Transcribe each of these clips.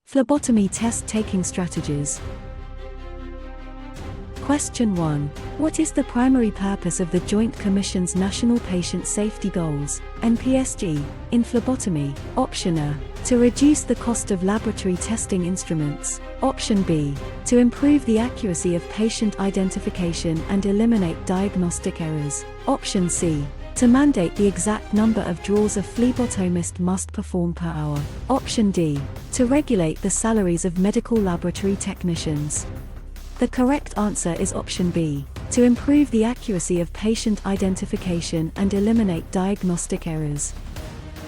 Phlebotomy test-taking strategies. Question 1. What is the primary purpose of the Joint Commission's National Patient Safety Goals, NPSG, in phlebotomy? Option A. To reduce the cost of laboratory testing instruments. Option B. To improve the accuracy of patient identification and eliminate diagnostic errors. Option C. To mandate the exact number of draws a phlebotomist must perform per hour. Option D. To regulate the salaries of medical laboratory technicians. The correct answer is option B. To improve the accuracy of patient identification and eliminate diagnostic errors.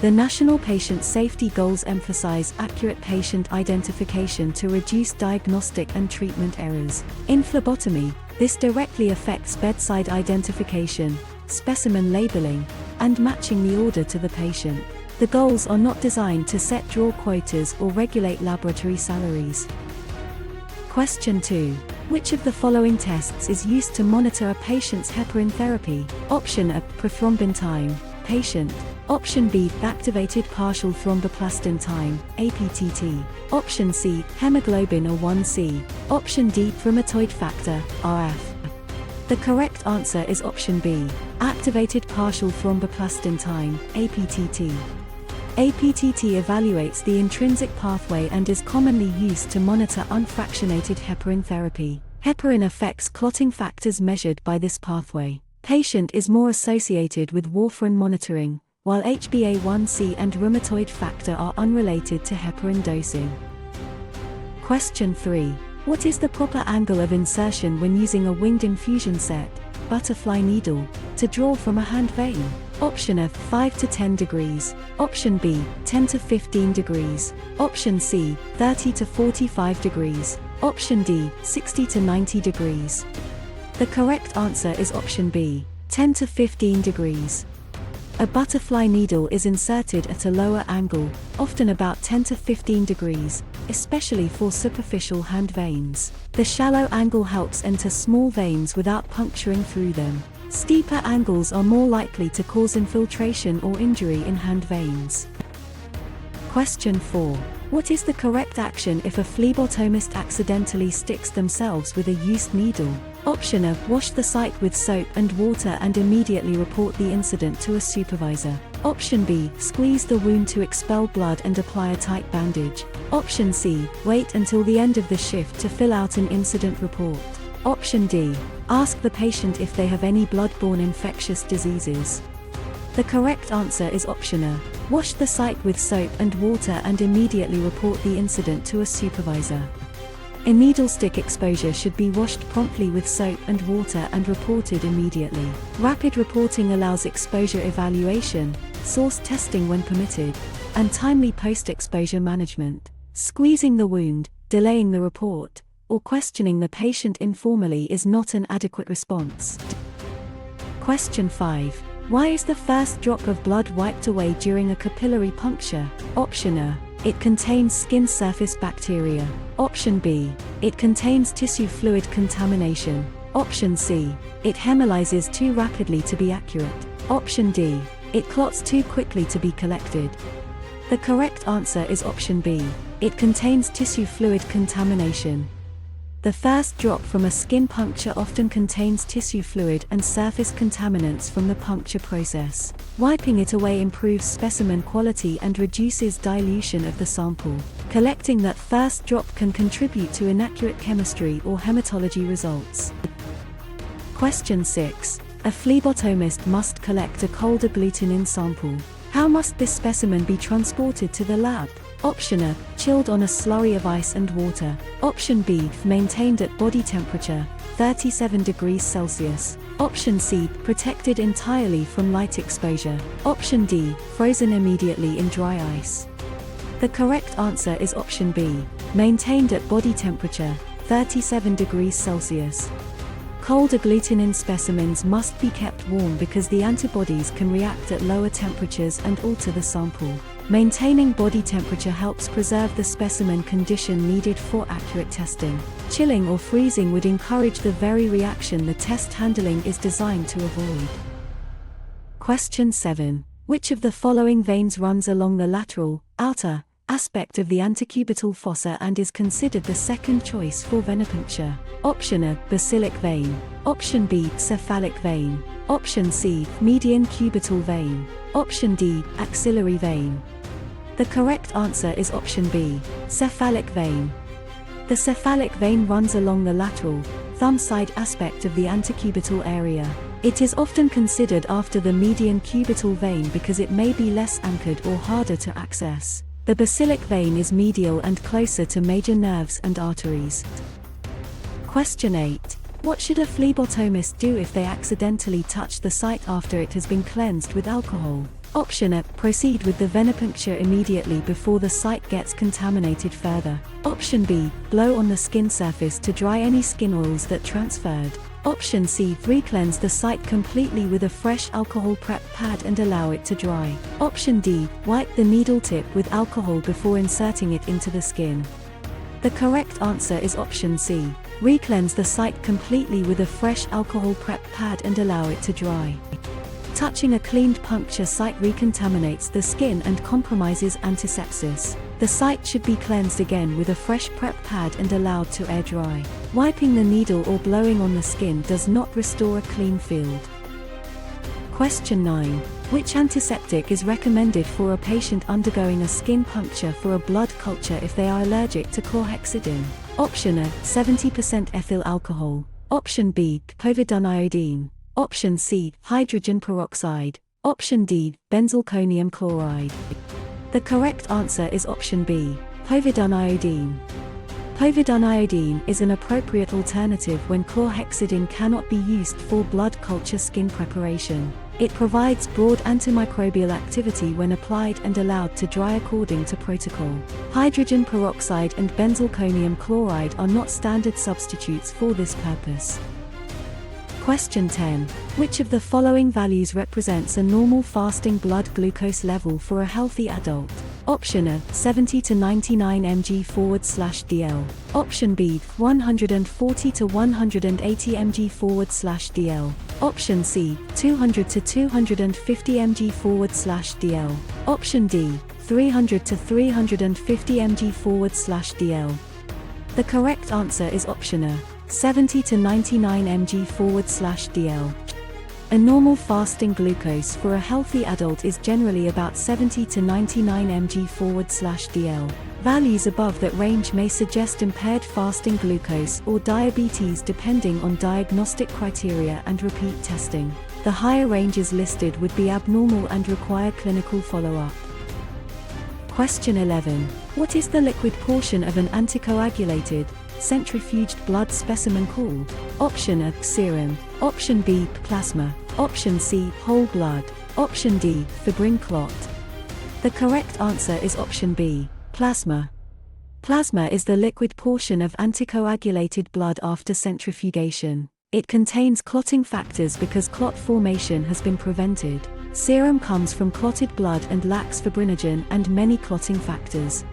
The National Patient Safety Goals emphasize accurate patient identification to reduce diagnostic and treatment errors. In phlebotomy, this directly affects bedside identification, specimen labeling, and matching the order to the patient. The goals are not designed to set draw quotas or regulate laboratory salaries. Question 2. Which of the following tests is used to monitor a patient's heparin therapy? Option A. Prothrombin time, patient. Option B. Activated partial thromboplastin time, APTT. Option C. Hemoglobin A1c. Option D. Rheumatoid factor, RF. The correct answer is option B. Activated partial thromboplastin time, APTT. APTT evaluates the intrinsic pathway and is commonly used to monitor unfractionated heparin therapy. Heparin affects clotting factors measured by this pathway. Patient is more associated with warfarin monitoring, while HbA1c and rheumatoid factor are unrelated to heparin dosing. Question 3. What is the proper angle of insertion when using a winged infusion set, butterfly needle, to draw from a hand vein? Option A. 5 to 10 degrees. Option B. 10 to 15 degrees. Option C. 30 to 45 degrees. Option D. 60 to 90 degrees. The correct answer is option B. 10 to 15 degrees. A butterfly needle is inserted at a lower angle, often about 10 to 15 degrees, especially for superficial hand veins. The shallow angle helps enter small veins without puncturing through them. Steeper angles are more likely to cause infiltration or injury in hand veins. Question 4. What is the correct action if a phlebotomist accidentally sticks themselves with a used needle? Option A. Wash the site with soap and water and immediately report the incident to a supervisor. Option B. Squeeze the wound to expel blood and apply a tight bandage. Option C. Wait until the end of the shift to fill out an incident report. Option D. Ask the patient if they have any blood-borne infectious diseases. The correct answer is option A. Wash the site with soap and water and immediately report the incident to a supervisor. A needle stick exposure should be washed promptly with soap and water and reported immediately. Rapid reporting allows exposure evaluation, source testing when permitted, and timely post-exposure management. Squeezing the wound, delaying the report, or questioning the patient informally is not an adequate response. Question 5. Why is the first drop of blood wiped away during a capillary puncture? Option A. It contains skin surface bacteria. Option B. It contains tissue fluid contamination. Option C. It hemolyzes too rapidly to be accurate. Option D. It clots too quickly to be collected. The correct answer is option B. It contains tissue fluid contamination. The first drop from a skin puncture often contains tissue fluid and surface contaminants from the puncture process. Wiping it away improves specimen quality and reduces dilution of the sample. Collecting that first drop can contribute to inaccurate chemistry or hematology results. Question 6. A phlebotomist must collect a cold agglutinin sample. How must this specimen be transported to the lab? Option A. Chilled on a slurry of ice and water. Option B. Maintained at body temperature, 37 degrees Celsius. Option C. Protected entirely from light exposure. Option D. Frozen immediately in dry ice. The correct answer is option B. Maintained at body temperature, 37 degrees Celsius. Cold agglutinin specimens must be kept warm because the antibodies can react at lower temperatures and alter the sample. Maintaining body temperature helps preserve the specimen condition needed for accurate testing. Chilling or freezing would encourage the very reaction the test handling is designed to avoid. Question 7. Which of the following veins runs along the lateral, outer, aspect of the antecubital fossa and is considered the second choice for venipuncture. Option A, basilic vein. Option B, cephalic vein. Option C, median cubital vein. Option D, axillary vein. The correct answer is option B, cephalic vein. The cephalic vein runs along the lateral, thumb side aspect of the antecubital area. It is often considered after the median cubital vein because it may be less anchored or harder to access. The basilic vein is medial and closer to major nerves and arteries. Question 8. What should a phlebotomist do if they accidentally touch the site after it has been cleansed with alcohol? Option A, proceed with the venipuncture immediately before the site gets contaminated further. Option B, blow on the skin surface to dry any skin oils that transferred. Option C, re-cleanse the site completely with a fresh alcohol prep pad and allow it to dry. Option D, wipe the needle tip with alcohol before inserting it into the skin. The correct answer is option C, re-cleanse the site completely with a fresh alcohol prep pad and allow it to dry. Touching a cleaned puncture site recontaminates the skin and compromises antisepsis. The site should be cleansed again with a fresh prep pad and allowed to air dry. Wiping the needle or blowing on the skin does not restore a clean field. Question 9. Which antiseptic is recommended for a patient undergoing a skin puncture for a blood culture if they are allergic to chlorhexidine? Option A, 70% ethyl alcohol. Option B, povidone. Option C, hydrogen peroxide. Option D, benzalkonium chloride. The correct answer is option B, povidone. Povidone is an appropriate alternative when chlorhexidine cannot be used for blood culture skin preparation. It provides broad antimicrobial activity when applied and allowed to dry according to protocol. Hydrogen peroxide and benzalkonium chloride are not standard substitutes for this purpose. Question 10. Which of the following values represents a normal fasting blood glucose level for a healthy adult? Option A, 70 to 99 mg/dl. Option B, 140 to 180 mg/dl. Option C, 200 to 250 mg/dl. Option D, 300 to 350 mg/dl. The correct answer is option A, 70 to 99 mg/dl. A normal fasting glucose for a healthy adult is generally about 70 to 99 mg/dl. Values above that range may suggest impaired fasting glucose or diabetes depending on diagnostic criteria and repeat testing. The higher ranges listed would be abnormal and require clinical follow-up. Question 11. What is the liquid portion of an anticoagulated, centrifuged blood specimen called? Option A, serum. Option B, plasma. Option C, whole blood. Option D, fibrin clot. The correct answer is option B, plasma. Plasma is the liquid portion of anticoagulated blood after centrifugation. It contains clotting factors because clot formation has been prevented. Serum comes from clotted blood and lacks fibrinogen and many clotting factors.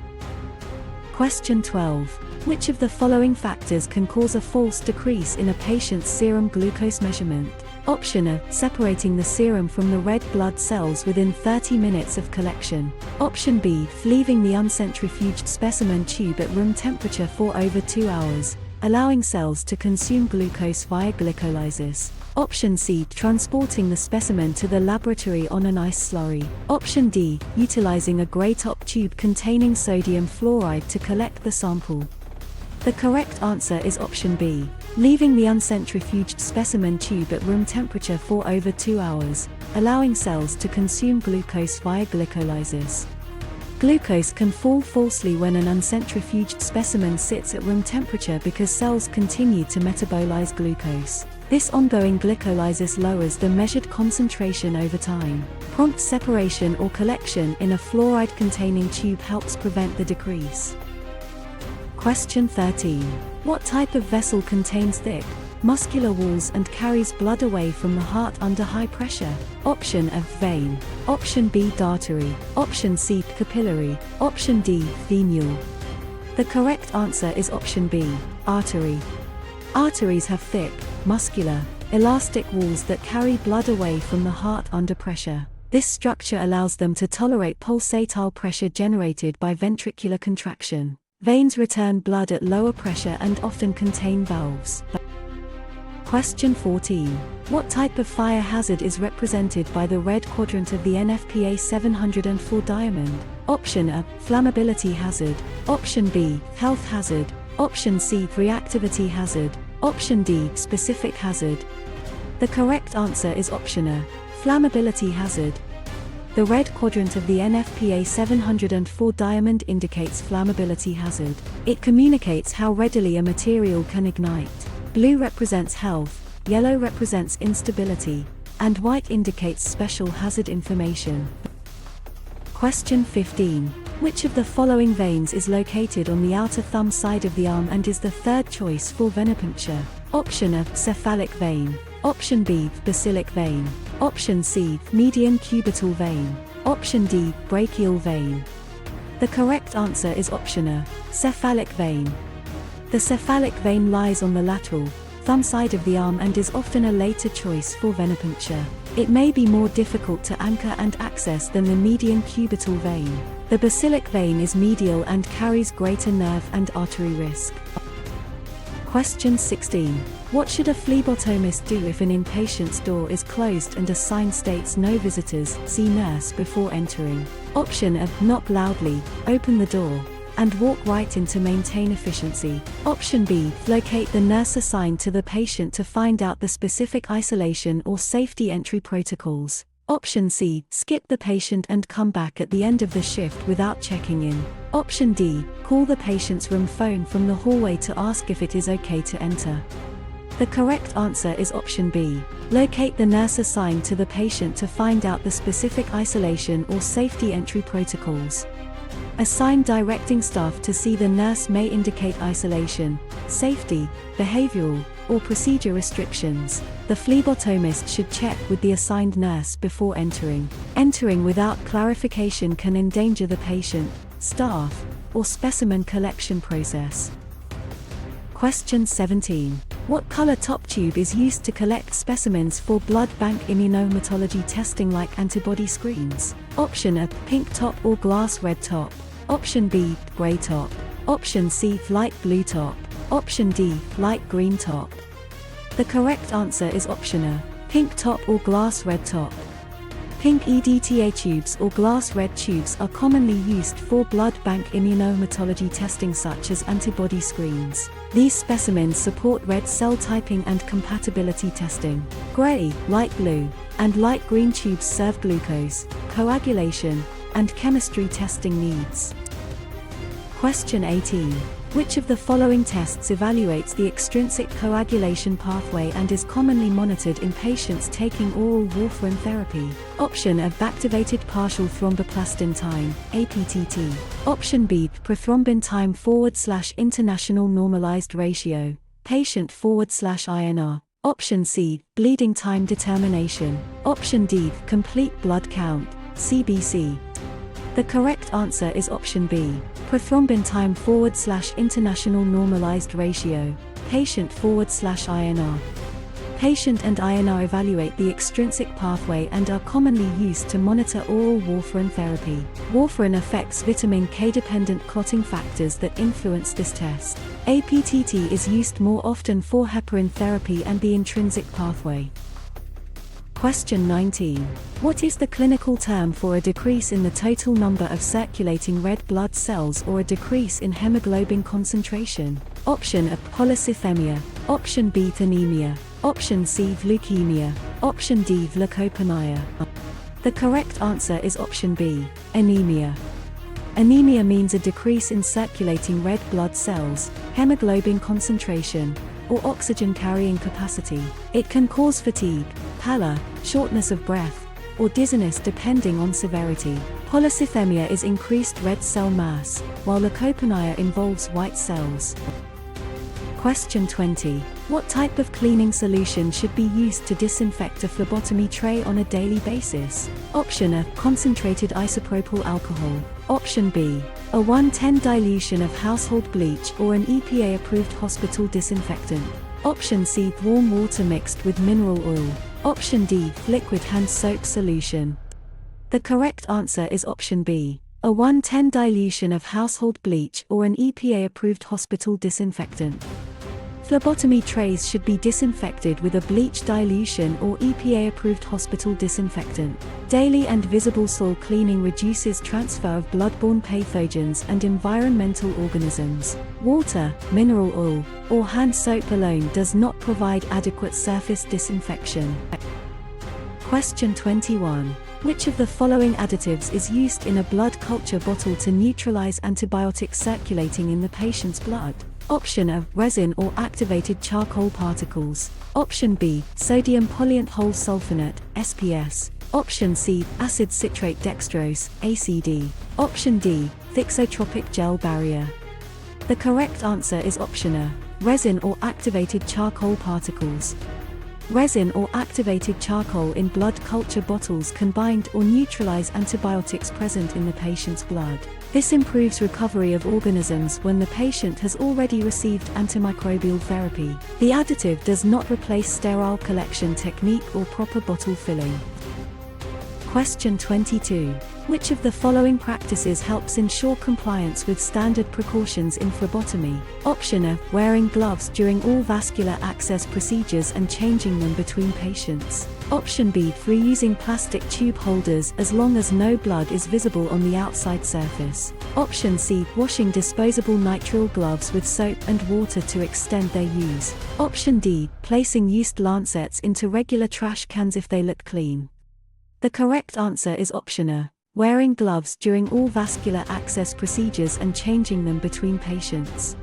Question 12. Which of the following factors can cause a false decrease in a patient's serum glucose measurement? Option A, separating the serum from the red blood cells within 30 minutes of collection. Option B, leaving the uncentrifuged specimen tube at room temperature for over 2 hours, allowing cells to consume glucose via glycolysis. Option C, transporting the specimen to the laboratory on an ice slurry. Option D, utilizing a gray top tube containing sodium fluoride to collect the sample. The correct answer is option B, leaving the uncentrifuged specimen tube at room temperature for over 2 hours, allowing cells to consume glucose via glycolysis. Glucose can fall falsely when an uncentrifuged specimen sits at room temperature because cells continue to metabolize glucose. This ongoing glycolysis lowers the measured concentration over time. Prompt separation or collection in a fluoride-containing tube helps prevent the decrease. Question 13. What type of vessel contains thick, muscular walls and carries blood away from the heart under high pressure? Option A, vein. Option B, artery. Option C, capillary. Option D, venule. The correct answer is option B, artery. Arteries have thick, muscular, elastic walls that carry blood away from the heart under pressure. This structure allows them to tolerate pulsatile pressure generated by ventricular contraction. Veins return blood at lower pressure and often contain valves. Question 14. What type of fire hazard is represented by the red quadrant of the NFPA 704 diamond? Option A, flammability hazard. Option B, health hazard. Option C, reactivity hazard. Option D, specific hazard. The correct answer is option A, flammability hazard. The red quadrant of the NFPA 704 diamond indicates flammability hazard. It communicates how readily a material can ignite. Blue represents health, yellow represents instability, and white indicates special hazard information. Question 15. Which of the following veins is located on the outer thumb side of the arm and is the third choice for venipuncture? Option A, cephalic vein. Option B, basilic vein. Option C, median cubital vein. Option D, brachial vein. The correct answer is option A, cephalic vein. The cephalic vein lies on the lateral, thumb side of the arm and is often a later choice for venipuncture. It may be more difficult to anchor and access than the median cubital vein. The basilic vein is medial and carries greater nerve and artery risk. Question 16. What should a phlebotomist do if an inpatient's door is closed and a sign states "No visitors, see nurse" before entering? Option A, knock loudly, open the door, and walk right in to maintain efficiency. Option B, locate the nurse assigned to the patient to find out the specific isolation or safety entry protocols. Option C, skip the patient and come back at the end of the shift without checking in. Option D, call the patient's room phone from the hallway to ask if it is okay to enter. The correct answer is option B, locate the nurse assigned to the patient to find out the specific isolation or safety entry protocols. Assign directing staff to see the nurse may indicate isolation, safety, behavioral, or procedure restrictions. The phlebotomist should check with the assigned nurse before entering. Entering without clarification can endanger the patient, staff, or specimen collection process. Question 17. What color top tube is used to collect specimens for blood bank immunohematology testing like antibody screens? Option A, pink top or glass red top. Option B, gray top. Option C, light blue top. Option D, light green top. The correct answer is option A, pink top or glass red top. Pink EDTA tubes or glass red tubes are commonly used for blood bank immunohematology testing such as antibody screens. These specimens support red cell typing and compatibility testing. Gray, light blue, and light green tubes serve glucose, coagulation, and chemistry testing needs. Question 18. Which of the following tests evaluates the extrinsic coagulation pathway and is commonly monitored in patients taking oral warfarin therapy? Option A, activated partial thromboplastin time, APTT. Option B, prothrombin time / international normalized ratio, patient / INR. Option C, bleeding time determination. Option D, complete blood count, CBC. The correct answer is option B, prothrombin time / international normalized ratio, patient / INR. Patient and INR evaluate the extrinsic pathway and are commonly used to monitor oral warfarin therapy. Warfarin affects vitamin K-dependent clotting factors that influence this test. APTT is used more often for heparin therapy and the intrinsic pathway. Question 19. What is the clinical term for a decrease in the total number of circulating red blood cells or a decrease in hemoglobin concentration? Option A, polycythemia. Option B, anemia. Option C, leukemia. Option D, leukoplakia. The correct answer is option B, anemia. Anemia means a decrease in circulating red blood cells, hemoglobin concentration, or oxygen carrying capacity. It can cause fatigue, pallor, shortness of breath, or dizziness depending on severity. Polycythemia is increased red cell mass, while leukoplakia involves white cells. Question 20. What type of cleaning solution should be used to disinfect a phlebotomy tray on a daily basis? Option A, concentrated isopropyl alcohol. Option B, a 1:10 dilution of household bleach or an EPA-approved hospital disinfectant. Option C, warm water mixed with mineral oil. Option D, liquid hand soap solution. The correct answer is option B, a 1:10 dilution of household bleach or an EPA-approved hospital disinfectant. Phlebotomy trays should be disinfected with a bleach dilution or EPA-approved hospital disinfectant. Daily and visible soil cleaning reduces transfer of bloodborne pathogens and environmental organisms. Water, mineral oil, or hand soap alone does not provide adequate surface disinfection. Question 21. Which of the following additives is used in a blood culture bottle to neutralize antibiotics circulating in the patient's blood? Option A, resin or activated charcoal particles. Option B, sodium polyent whole sulfonate, SPS. Option C, acid citrate dextrose, ACD. Option D, thixotropic gel barrier. The correct answer is option A, resin or activated charcoal particles. Resin or activated charcoal in blood culture bottles can bind or neutralize antibiotics present in the patient's blood. This improves recovery of organisms when the patient has already received antimicrobial therapy. The additive does not replace sterile collection technique or proper bottle filling. Question 22. Which of the following practices helps ensure compliance with standard precautions in phlebotomy? Option A, wearing gloves during all vascular access procedures and changing them between patients. Option B, reusing plastic tube holders as long as no blood is visible on the outside surface. Option C, washing disposable nitrile gloves with soap and water to extend their use. Option D, placing used lancets into regular trash cans if they look clean. The correct answer is option A, wearing gloves during all vascular access procedures and changing them between patients.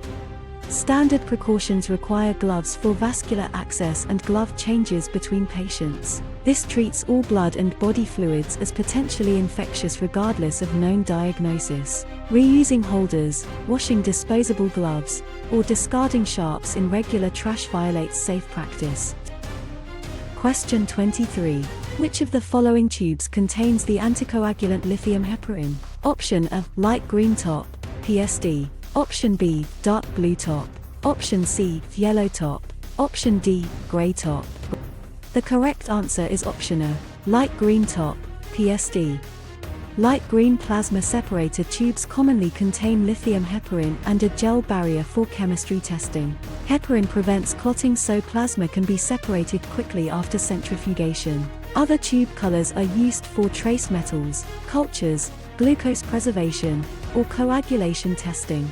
Standard precautions require gloves for vascular access and glove changes between patients. This treats all blood and body fluids as potentially infectious regardless of known diagnosis. Reusing holders, washing disposable gloves, or discarding sharps in regular trash violates safe practice. Question 23. Which of the following tubes contains the anticoagulant lithium heparin? Option A, light green top, PSD. Option B, dark blue top. Option C, yellow top. Option D, gray top. The correct answer is option A, light green top, PSD. Light green plasma separator tubes commonly contain lithium heparin and a gel barrier for chemistry testing. Heparin prevents clotting so plasma can be separated quickly after centrifugation. Other tube colors are used for trace metals, cultures, glucose preservation, or coagulation testing.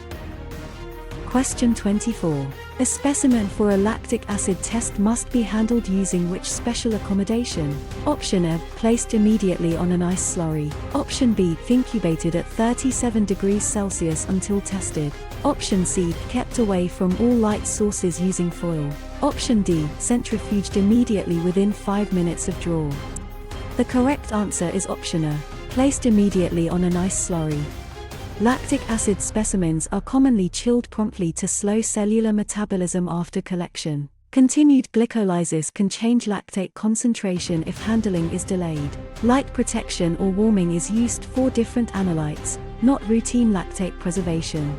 Question 24. A specimen for a lactic acid test must be handled using which special accommodation? Option A, placed immediately on an ice slurry. Option B, incubated at 37 degrees Celsius until tested. Option C, kept away from all light sources using foil. Option D, centrifuged immediately within 5 minutes of draw. The correct answer is option A, placed immediately on an ice slurry. Lactic acid specimens are commonly chilled promptly to slow cellular metabolism after collection. Continued glycolysis can change lactate concentration if handling is delayed. Light protection or warming is used for different analytes, not routine lactate preservation.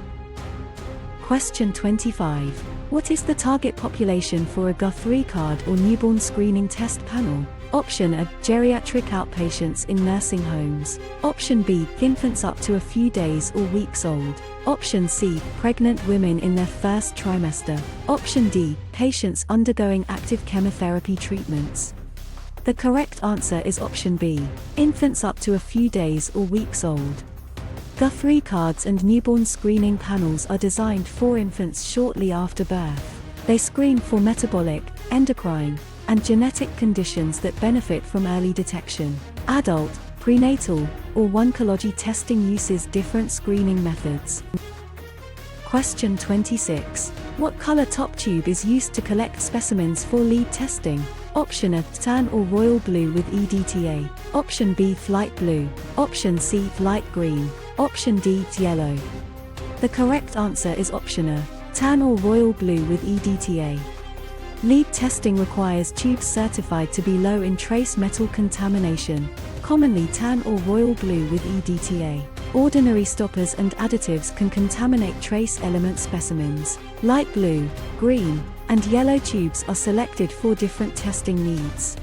Question 25. What is the target population for a Guthrie card or newborn screening test panel? Option A, geriatric outpatients in nursing homes. Option B, infants up to a few days or weeks old. Option C, pregnant women in their first trimester. Option D, patients undergoing active chemotherapy treatments. The correct answer is option B, infants up to a few days or weeks old. Guthrie cards and newborn screening panels are designed for infants shortly after birth. They screen for metabolic, endocrine, and genetic conditions that benefit from early detection. Adult, prenatal, or oncology testing uses different screening methods. Question 26. What color top tube is used to collect specimens for lead testing? Option A, tan or royal blue with EDTA. Option B, light blue. Option C, light green. Option D, yellow. The correct answer is option A, tan or royal blue with EDTA. Lead testing requires tubes certified to be low in trace metal contamination, commonly tan or royal blue with EDTA. Ordinary stoppers and additives can contaminate trace element specimens. Light blue, green, and yellow tubes are selected for different testing needs.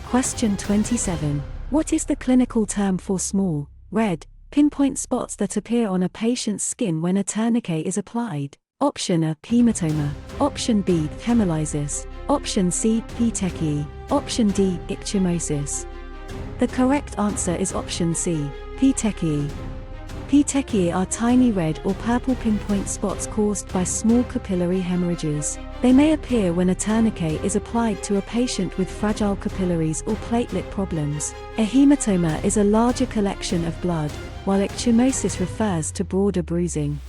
Question 27. What is the clinical term for small, red, pinpoint spots that appear on a patient's skin when a tourniquet is applied? Option A, hematoma. Option B, hemolysis. Option C, petechia. Option D, ichthyosis. The correct answer is option C, petechia. Petechia are tiny red or purple pinpoint spots caused by small capillary hemorrhages. They may appear when a tourniquet is applied to a patient with fragile capillaries or platelet problems. A hematoma is a larger collection of blood, while ichthyosis refers to broader bruising.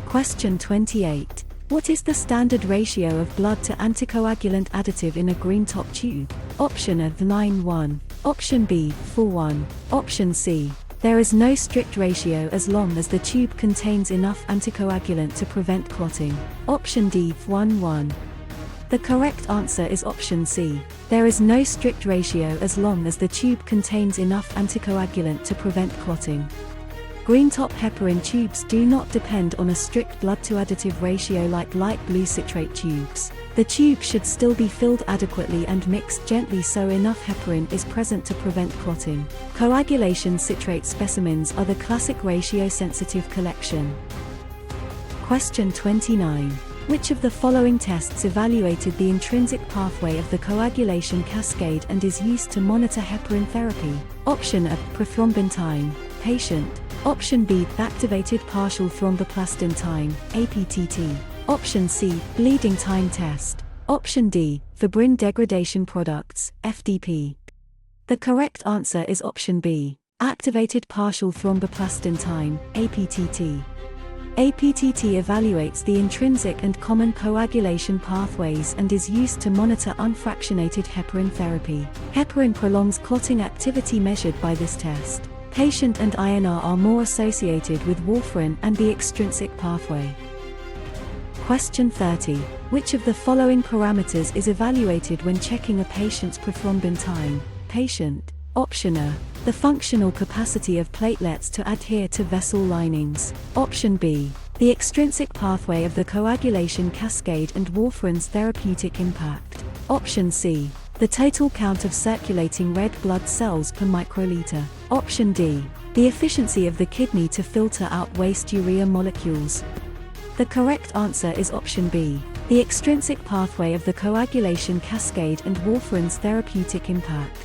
Question 28. What is the standard ratio of blood to anticoagulant additive in a green top tube? Option A, 9:1. Option B, 4:1. Option C, there is no strict ratio as long as the tube contains enough anticoagulant to prevent clotting. Option D, 1:1. The correct answer is option C. There is no strict ratio as long as the tube contains enough anticoagulant to prevent clotting. Green top heparin tubes do not depend on a strict blood-to-additive ratio like light blue citrate tubes. The tube should still be filled adequately and mixed gently so enough heparin is present to prevent clotting. Coagulation citrate specimens are the classic ratio-sensitive collection. Question 29. Which of the following tests evaluated the intrinsic pathway of the coagulation cascade and is used to monitor heparin therapy? Option A, prothrombin time, patient. Option B, activated partial thromboplastin time, APTT. Option C, bleeding time test. Option D, fibrin degradation products, FDP. The correct answer is option B, activated partial thromboplastin time, APTT. APTT evaluates the intrinsic and common coagulation pathways and is used to monitor unfractionated heparin therapy. Heparin prolongs clotting activity measured by this test. Patient and INR are more associated with warfarin and the extrinsic pathway. Question 30. Which of the following parameters is evaluated when checking a patient's prothrombin time? Patient. Option A, the functional capacity of platelets to adhere to vessel linings. Option B, the extrinsic pathway of the coagulation cascade and warfarin's therapeutic impact. Option C, the total count of circulating red blood cells per microliter. Option D, the efficiency of the kidney to filter out waste urea molecules. The correct answer is option B, the extrinsic pathway of the coagulation cascade and warfarin's therapeutic impact.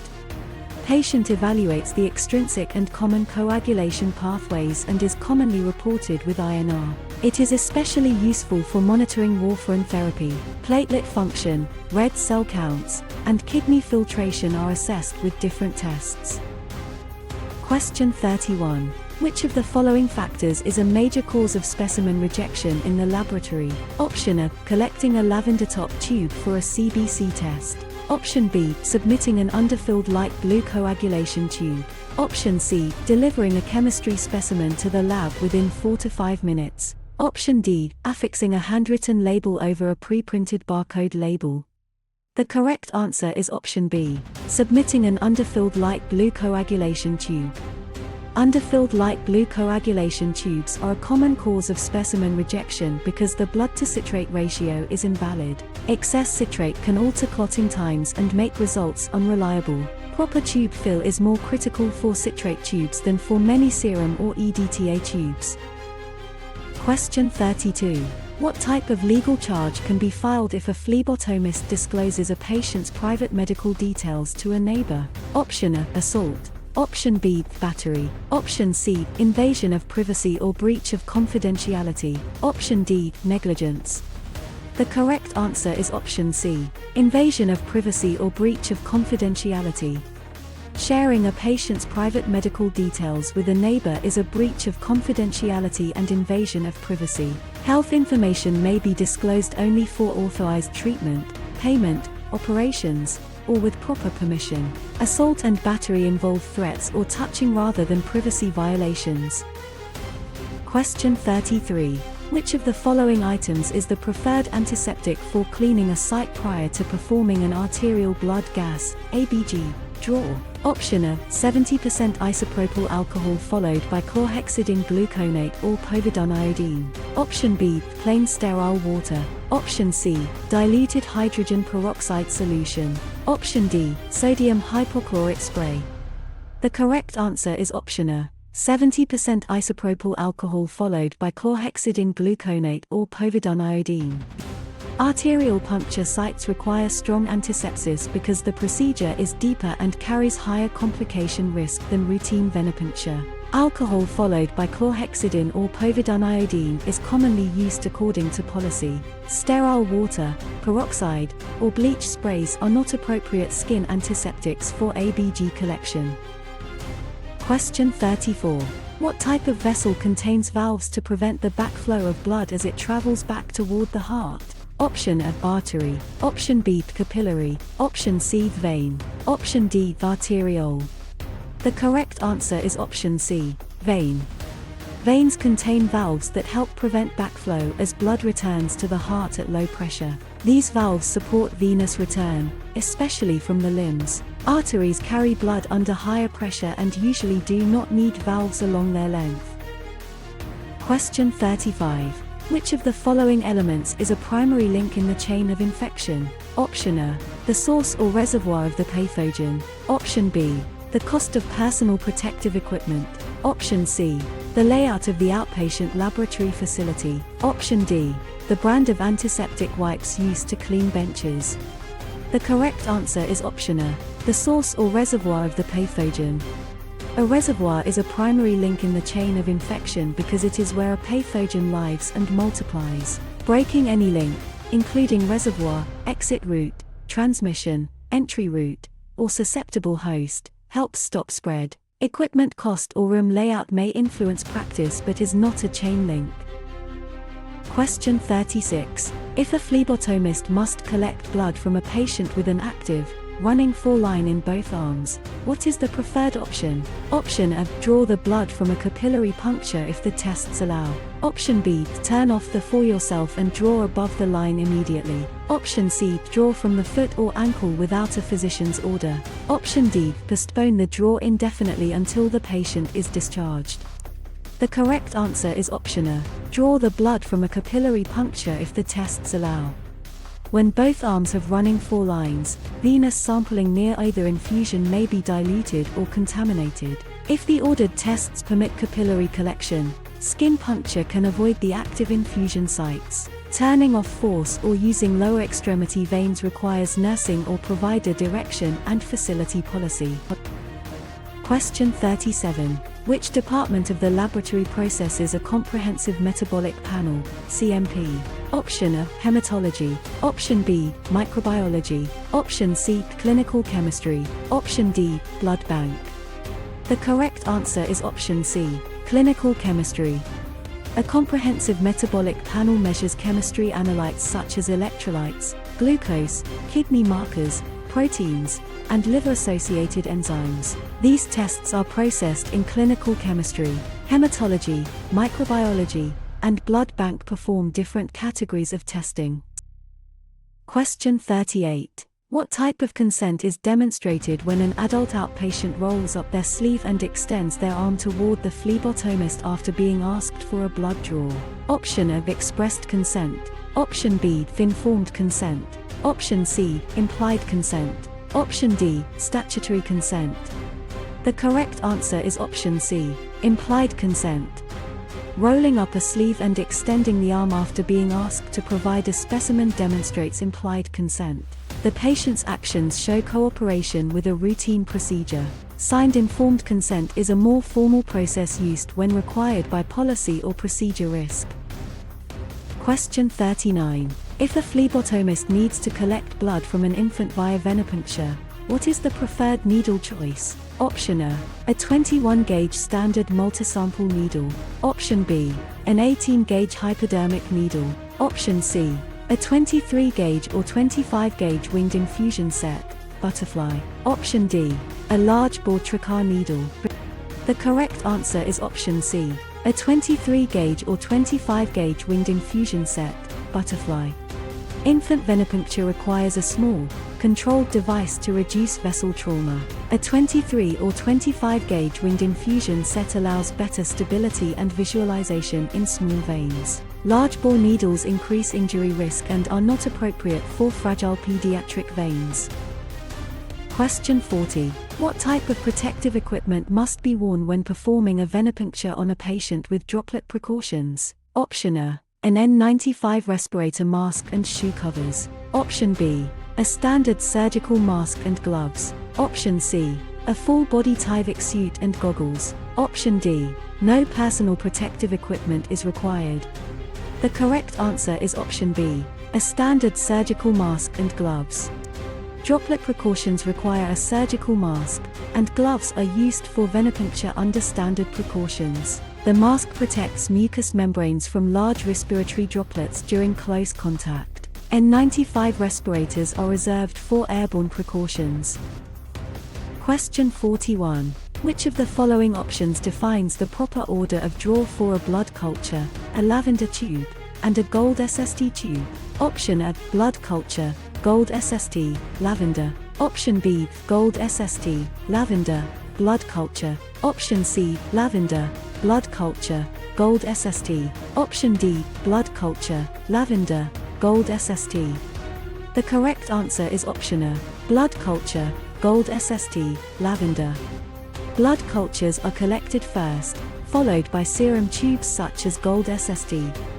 Patient evaluates the extrinsic and common coagulation pathways and is commonly reported with INR. It is especially useful for monitoring warfarin therapy. Platelet function, red cell counts, and kidney filtration are assessed with different tests. Question 31. Which of the following factors is a major cause of specimen rejection in the laboratory? Option A, collecting a lavender top tube for a CBC test. Option B, submitting an underfilled light blue coagulation tube. Option C, delivering a chemistry specimen to the lab within 4 to 5 minutes. Option D, affixing a handwritten label over a pre-printed barcode label. The correct answer is option B, submitting an underfilled light blue coagulation tube. Underfilled light blue coagulation tubes are a common cause of specimen rejection because the blood-to-citrate ratio is invalid. Excess citrate can alter clotting times and make results unreliable. Proper tube fill is more critical for citrate tubes than for many serum or EDTA tubes. Question 32. What type of legal charge can be filed if a phlebotomist discloses a patient's private medical details to a neighbor? Option A, assault. Option B, battery. Option C, invasion of privacy or breach of confidentiality. Option D, negligence. The correct answer is option C, invasion of privacy or breach of confidentiality. Sharing a patient's private medical details with a neighbor is a breach of confidentiality and invasion of privacy. Health information may be disclosed only for authorized treatment, payment, operations, or with proper permission. Assault and battery involve threats or touching rather than privacy violations. Question 33. Which of the following items is the preferred antiseptic for cleaning a site prior to performing an arterial blood gas, ABG, draw? Option A, 70% isopropyl alcohol followed by chlorhexidine gluconate or povidone iodine. Option B, plain sterile water. Option C, diluted hydrogen peroxide solution. Option D, sodium hypochlorite spray. The correct answer is option A, 70% isopropyl alcohol followed by chlorhexidine gluconate or povidone iodine. Arterial puncture sites require strong antisepsis because the procedure is deeper and carries higher complication risk than routine venipuncture. Alcohol followed by chlorhexidine or povidone iodine is commonly used according to policy. Sterile water, peroxide, or bleach sprays are not appropriate skin antiseptics for ABG collection. Question 34. What type of vessel contains valves to prevent the backflow of blood as it travels back toward the heart? Option A, artery. Option B, capillary. Option C, vein. Option D, arteriole. The correct answer is option C, vein. Veins contain valves that help prevent backflow as blood returns to the heart at low pressure. These valves support venous return, especially from the limbs. Arteries carry blood under higher pressure and usually do not need valves along their length. Question 35. Which of the following elements is a primary link in the chain of infection? Option A, the source or reservoir of the pathogen. Option B, the cost of personal protective equipment. Option C, the layout of the outpatient laboratory facility. Option D, the brand of antiseptic wipes used to clean benches. The correct answer is option A, the source or reservoir of the pathogen. A reservoir is a primary link in the chain of infection because it is where a pathogen lives and multiplies. Breaking any link, including reservoir, exit route, transmission, entry route, or susceptible host, helps stop spread. Equipment cost or room layout may influence practice but is not a chain link. Question 36. If a phlebotomist must collect blood from a patient with an active, running foreline in both arms, what is the preferred option? Option A, draw the blood from a capillary puncture if the tests allow. Option B, turn off the for yourself and draw above the line immediately. Option C, draw from the foot or ankle without a physician's order. Option D, postpone the draw indefinitely until the patient is discharged. The correct answer is option A, draw the blood from a capillary puncture if the tests allow. When both arms have running forelines, venous sampling near either infusion may be diluted or contaminated. If the ordered tests permit capillary collection, skin puncture can avoid the active infusion sites. Turning off force or using lower extremity veins requires nursing or provider direction and facility policy. Question 37. Which department of the laboratory processes a comprehensive metabolic panel, CMP? Option A, hematology. Option B, microbiology. Option C, clinical chemistry. Option D, blood bank. The correct answer is option C, clinical chemistry. A comprehensive metabolic panel measures chemistry analytes such as electrolytes, glucose, kidney markers, proteins, and liver-associated enzymes. These tests are processed in clinical chemistry, hematology, microbiology, and blood bank perform different categories of testing. Question 38. What type of consent is demonstrated when an adult outpatient rolls up their sleeve and extends their arm toward the phlebotomist after being asked for a blood draw? Option A, expressed consent. Option B, informed consent. Option C, implied consent. Option D, statutory consent. The correct answer is option C, implied consent. Rolling up a sleeve and extending the arm after being asked to provide a specimen demonstrates implied consent. The patient's actions show cooperation with a routine procedure. Signed informed consent is a more formal process used when required by policy or procedure risk. Question 39. If a phlebotomist needs to collect blood from an infant via venipuncture, what is the preferred needle choice? Option A, a 21-gauge standard multisample needle. Option B, an 18-gauge hypodermic needle. Option C, a 23-gauge or 25-gauge winged infusion set, butterfly. Option D, a large bore trocar needle. The correct answer is option C, a 23-gauge or 25-gauge winged infusion set, butterfly. Infant venipuncture requires a small, controlled device to reduce vessel trauma. A 23 or 25-gauge winged infusion set allows better stability and visualization in small veins. Large bore needles increase injury risk and are not appropriate for fragile pediatric veins. Question 40. What type of protective equipment must be worn when performing a venipuncture on a patient with droplet precautions? Option A. An N95 respirator mask and shoe covers. Option B. A standard surgical mask and gloves. Option C. A full-body Tyvek suit and goggles. Option D. No personal protective equipment is required. The correct answer is option B. A standard surgical mask and gloves. Droplet precautions require a surgical mask, and gloves are used for venipuncture under standard precautions. The mask protects mucous membranes from large respiratory droplets during close contact. N95 respirators are reserved for airborne precautions. Question 41. Which of the following options defines the proper order of draw for a blood culture, a lavender tube, and a gold SST tube? Option A. Blood culture, gold SST, lavender. Option B. Gold SST, lavender, blood culture. Option C. Lavender, blood culture, gold SST. Option D. Blood culture, lavender, gold SST. The correct answer is option A. Blood culture, gold SST, lavender. Blood cultures are collected first, followed by serum tubes such as gold SST,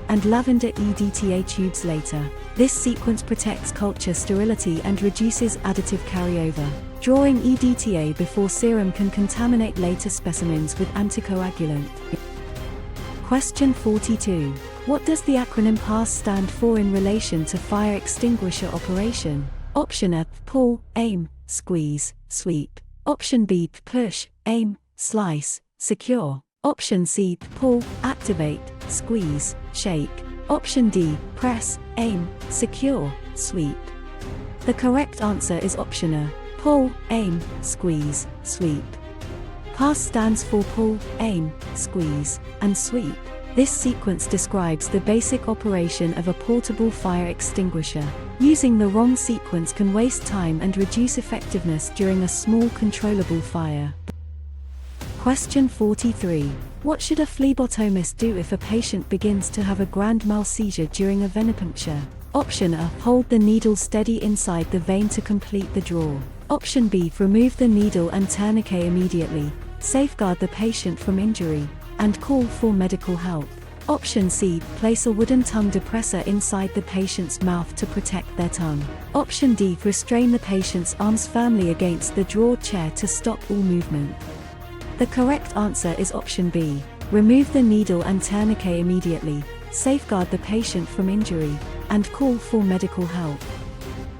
and lavender EDTA tubes later. This sequence protects culture sterility and reduces additive carryover. Drawing EDTA before serum can contaminate later specimens with anticoagulant. Question 42. What does the acronym PASS stand for in relation to fire extinguisher operation? Option A. Pull, aim, squeeze, sweep. Option B. Push, aim, slice, secure. Option C. Pull, activate, squeeze, shake. Option D. Press, aim, secure, sweep. The correct answer is option A. Pull, aim, squeeze, sweep. PASS stands for pull, aim, squeeze, and sweep. This sequence describes the basic operation of a portable fire extinguisher. Using the wrong sequence can waste time and reduce effectiveness during a small controllable fire. Question 43. What should a phlebotomist do if a patient begins to have a grand mal seizure during a venipuncture? Option A. Hold the needle steady inside the vein to complete the draw. Option B. Remove the needle and tourniquet immediately, safeguard the patient from injury, and call for medical help. Option C. Place a wooden tongue depressor inside the patient's mouth to protect their tongue. Option D. Restrain the patient's arms firmly against the drawer chair to stop all movement. The correct answer is option B. Remove the needle and tourniquet immediately, safeguard the patient from injury, and call for medical help.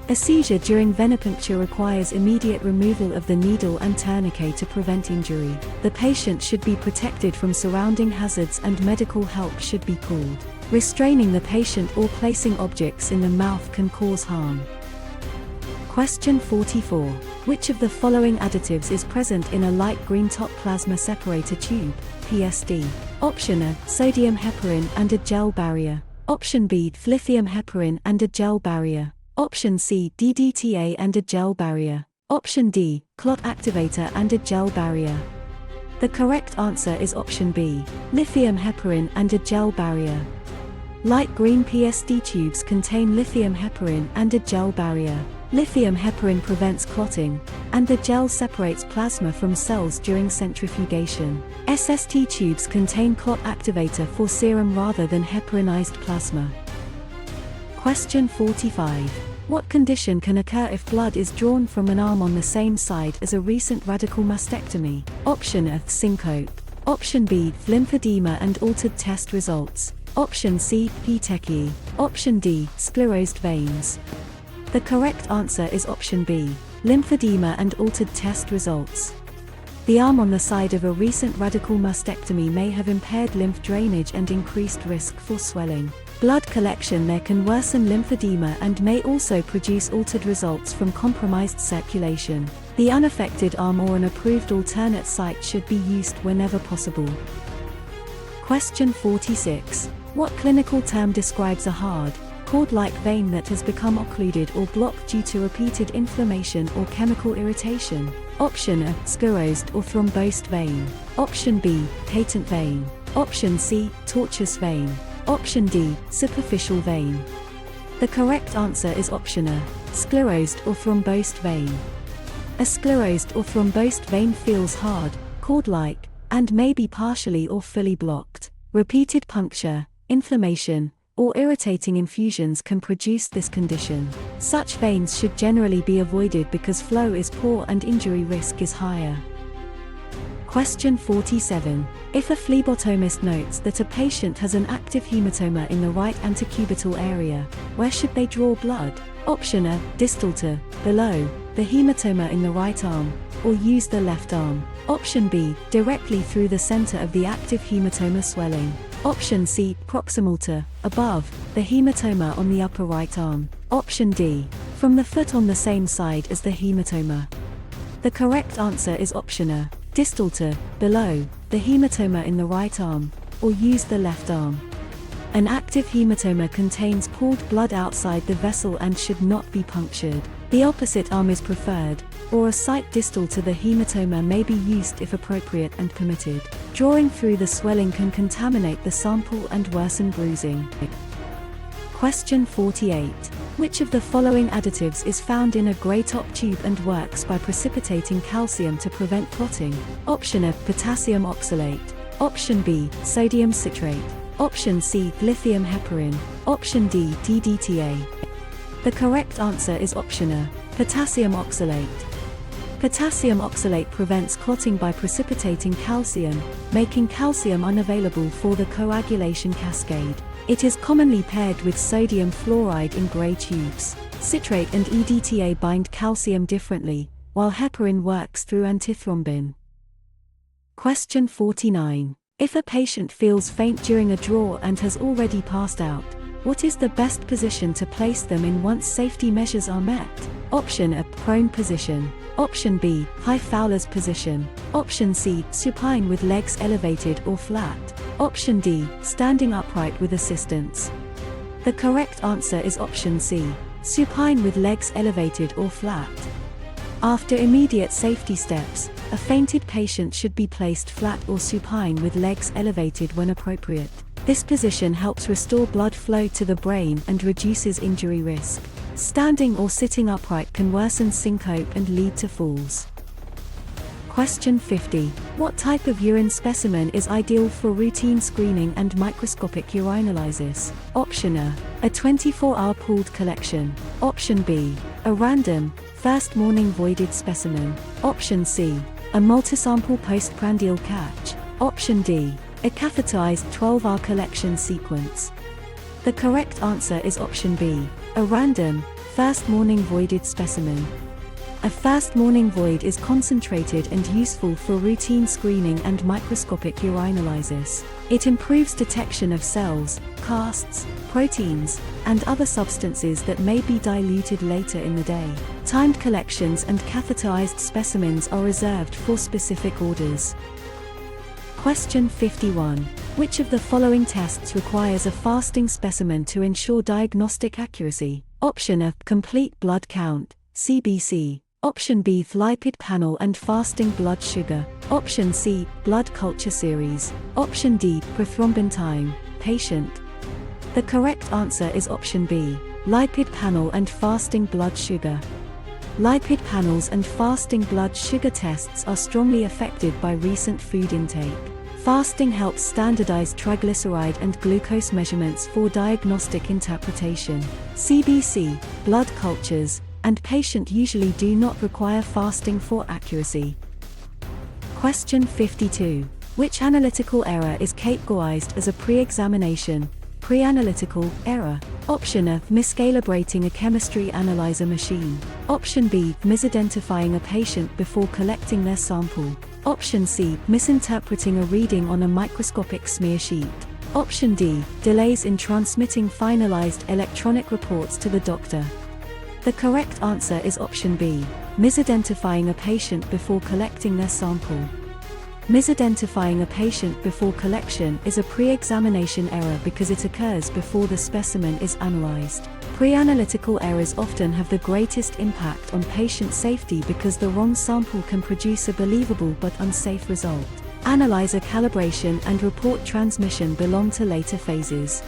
A seizure during venipuncture requires immediate removal of the needle and tourniquet to prevent injury. The patient should be protected from surrounding hazards and medical help should be called. Restraining the patient or placing objects in the mouth can cause harm. Question 44. Which of the following additives is present in a light green top plasma separator tube, PSD? Option A. Sodium heparin and a gel barrier. Option B. Lithium heparin and a gel barrier. Option C. DDTA and a gel barrier. Option D. Clot activator and a gel barrier. The correct answer is option B. Lithium heparin and a gel barrier. Light green PSD tubes contain lithium heparin and a gel barrier. Lithium heparin prevents clotting, and the gel separates plasma from cells during centrifugation. SST tubes contain clot activator for serum rather than heparinized plasma. Question 45. What condition can occur if blood is drawn from an arm on the same side as a recent radical mastectomy? Option A. Syncope. Option B. Lymphedema and altered test results. Option C. Petechiae. Option D. Sclerosed veins. The correct answer is option B. Lymphedema and altered test results. The arm on the side of a recent radical mastectomy may have impaired lymph drainage and increased risk for swelling. Blood collection there can worsen lymphedema and may also produce altered results from compromised circulation. The unaffected arm or an approved alternate site should be used whenever possible. Question 46. What clinical term describes a hard, cord-like vein that has become occluded or blocked due to repeated inflammation or chemical irritation? Option A. Sclerosed or thrombosed vein. Option B. Patent vein. Option C. Tortuous vein. Option D. Superficial vein. The correct answer is option A. Sclerosed or thrombosed vein. A sclerosed or thrombosed vein feels hard, cord-like, and may be partially or fully blocked. Repeated puncture, inflammation, or irritating infusions can produce this condition. Such veins should generally be avoided because flow is poor and injury risk is higher. Question 47. If a phlebotomist notes that a patient has an active hematoma in the right antecubital area, where should they draw blood? Option A, distal to, below, the hematoma in the right arm, or use the left arm. Option B, directly through the center of the active hematoma swelling. Option C, proximal to, above, the hematoma on the upper right arm. Option D, from the foot on the same side as the hematoma. The correct answer is option A, distal to, below, the hematoma in the right arm, or use the left arm. An active hematoma contains pooled blood outside the vessel and should not be punctured. The opposite arm is preferred, or a site distal to the hematoma may be used if appropriate and permitted. Drawing through the swelling can contaminate the sample and worsen bruising. Question 48. Which of the following additives is found in a grey top tube and works by precipitating calcium to prevent clotting? Option A, potassium oxalate. Option B, sodium citrate. Option C, lithium heparin. Option D, DDTA. The correct answer is option A, potassium oxalate. Potassium oxalate prevents clotting by precipitating calcium, making calcium unavailable for the coagulation cascade. It is commonly paired with sodium fluoride in grey tubes. Citrate and EDTA bind calcium differently, while heparin works through antithrombin. Question 49. If a patient feels faint during a draw and has already passed out, what is the best position to place them in once safety measures are met? Option A, prone position. Option B, high Fowler's position. Option C, supine with legs elevated or flat. Option D, standing upright with assistance. The correct answer is option C, supine with legs elevated or flat. After immediate safety steps, a fainted patient should be placed flat or supine with legs elevated when appropriate. This position helps restore blood flow to the brain and reduces injury risk. Standing or sitting upright can worsen syncope and lead to falls. Question 50. What type of urine specimen is ideal for routine screening and microscopic urinalysis? Option A, a 24-hour pooled collection. Option B, a random, first morning voided specimen. Option C, a multisample postprandial catch. Option D, a catheterized 12-hour collection sequence. The correct answer is option B, a random, first morning voided specimen. A first morning void is concentrated and useful for routine screening and microscopic urinalysis. It improves detection of cells, casts, proteins, and other substances that may be diluted later in the day. Timed collections and catheterized specimens are reserved for specific orders. Question 51. Which of the following tests requires a fasting specimen to ensure diagnostic accuracy? Option A, complete blood count, CBC. Option B, lipid panel and fasting blood sugar. Option C, blood culture series. Option D, prothrombin time, patient. The correct answer is option B, lipid panel and fasting blood sugar. Lipid panels and fasting blood sugar tests are strongly affected by recent food intake. Fasting helps standardize triglyceride and glucose measurements for diagnostic interpretation. CBC, blood cultures, and patient usually do not require fasting for accuracy. Question 52. Which analytical error is categorized as a pre-examination, pre-analytical error? Option A, miscalibrating a chemistry analyzer machine. Option B, misidentifying a patient before collecting their sample. Option C, misinterpreting a reading on a microscopic smear sheet. Option D, delays in transmitting finalized electronic reports to the doctor. The correct answer is option B, misidentifying a patient before collecting their sample. Misidentifying a patient before collection is a pre-examination error because it occurs before the specimen is analyzed. Pre-analytical errors often have the greatest impact on patient safety because the wrong sample can produce a believable but unsafe result. Analyzer calibration and report transmission belong to later phases.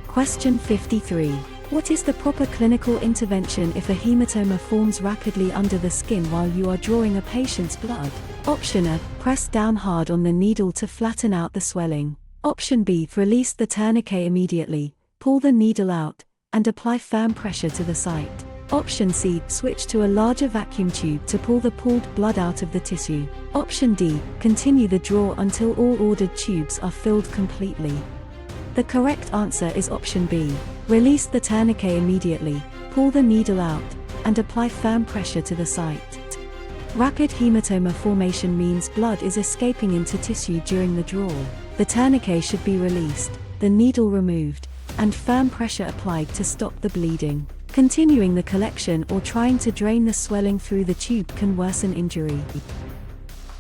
Question 53. What is the proper clinical intervention if a hematoma forms rapidly under the skin while you are drawing a patient's blood? Option A. Press down hard on the needle to flatten out the swelling. Option B. Release the tourniquet immediately, pull the needle out, and apply firm pressure to the site. Option C. Switch to a larger vacuum tube to pull the pooled blood out of the tissue. Option D. Continue the draw until all ordered tubes are filled completely. The correct answer is option B. Release the tourniquet immediately, pull the needle out, and apply firm pressure to the site. Rapid hematoma formation means blood is escaping into tissue during the draw. The tourniquet should be released, the needle removed, and firm pressure applied to stop the bleeding. Continuing the collection or trying to drain the swelling through the tube can worsen injury.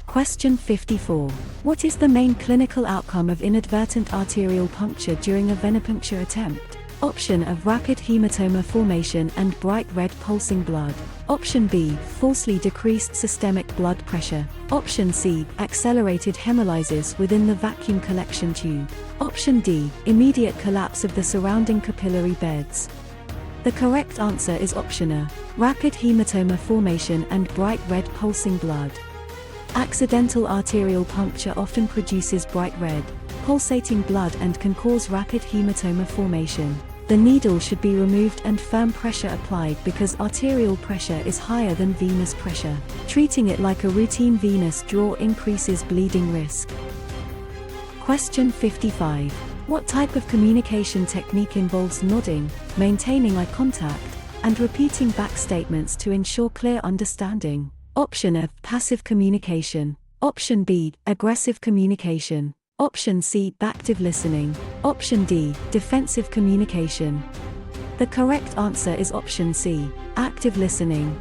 Question 54. What is the main clinical outcome of inadvertent arterial puncture during a venipuncture attempt? Option A. Rapid hematoma formation and bright red pulsing blood. Option B. Falsely decreased systemic blood pressure. Option C. Accelerated hemolysis within the vacuum collection tube. Option D. Immediate collapse of the surrounding capillary beds. The correct answer is option A. Rapid hematoma formation and bright red pulsing blood. Accidental arterial puncture often produces bright red, pulsating blood and can cause rapid hematoma formation. The needle should be removed and firm pressure applied because arterial pressure is higher than venous pressure. Treating it like a routine venous draw increases bleeding risk. Question 55. What type of communication technique involves nodding, maintaining eye contact, and repeating back statements to ensure clear understanding? Option A. Passive communication. Option B. Aggressive communication. Option C. Active listening. Option D. Defensive communication. The correct answer is option C. Active listening.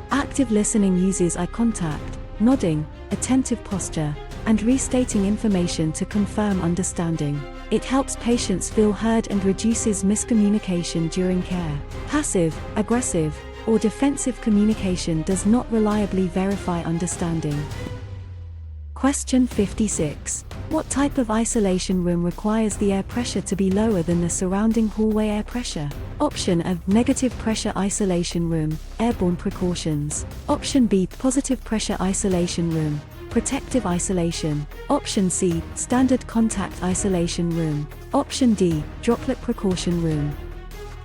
Active listening uses eye contact, nodding, attentive posture, and restating information to confirm understanding. It helps patients feel heard and reduces miscommunication during care. Passive, aggressive, or defensive communication does not reliably verify understanding. Question 56. What type of isolation room requires the air pressure to be lower than the surrounding hallway air pressure? Option A. Negative pressure isolation room, airborne precautions. Option B. Positive pressure isolation room, protective isolation. Option C. Standard contact isolation room. Option D. Droplet precaution room.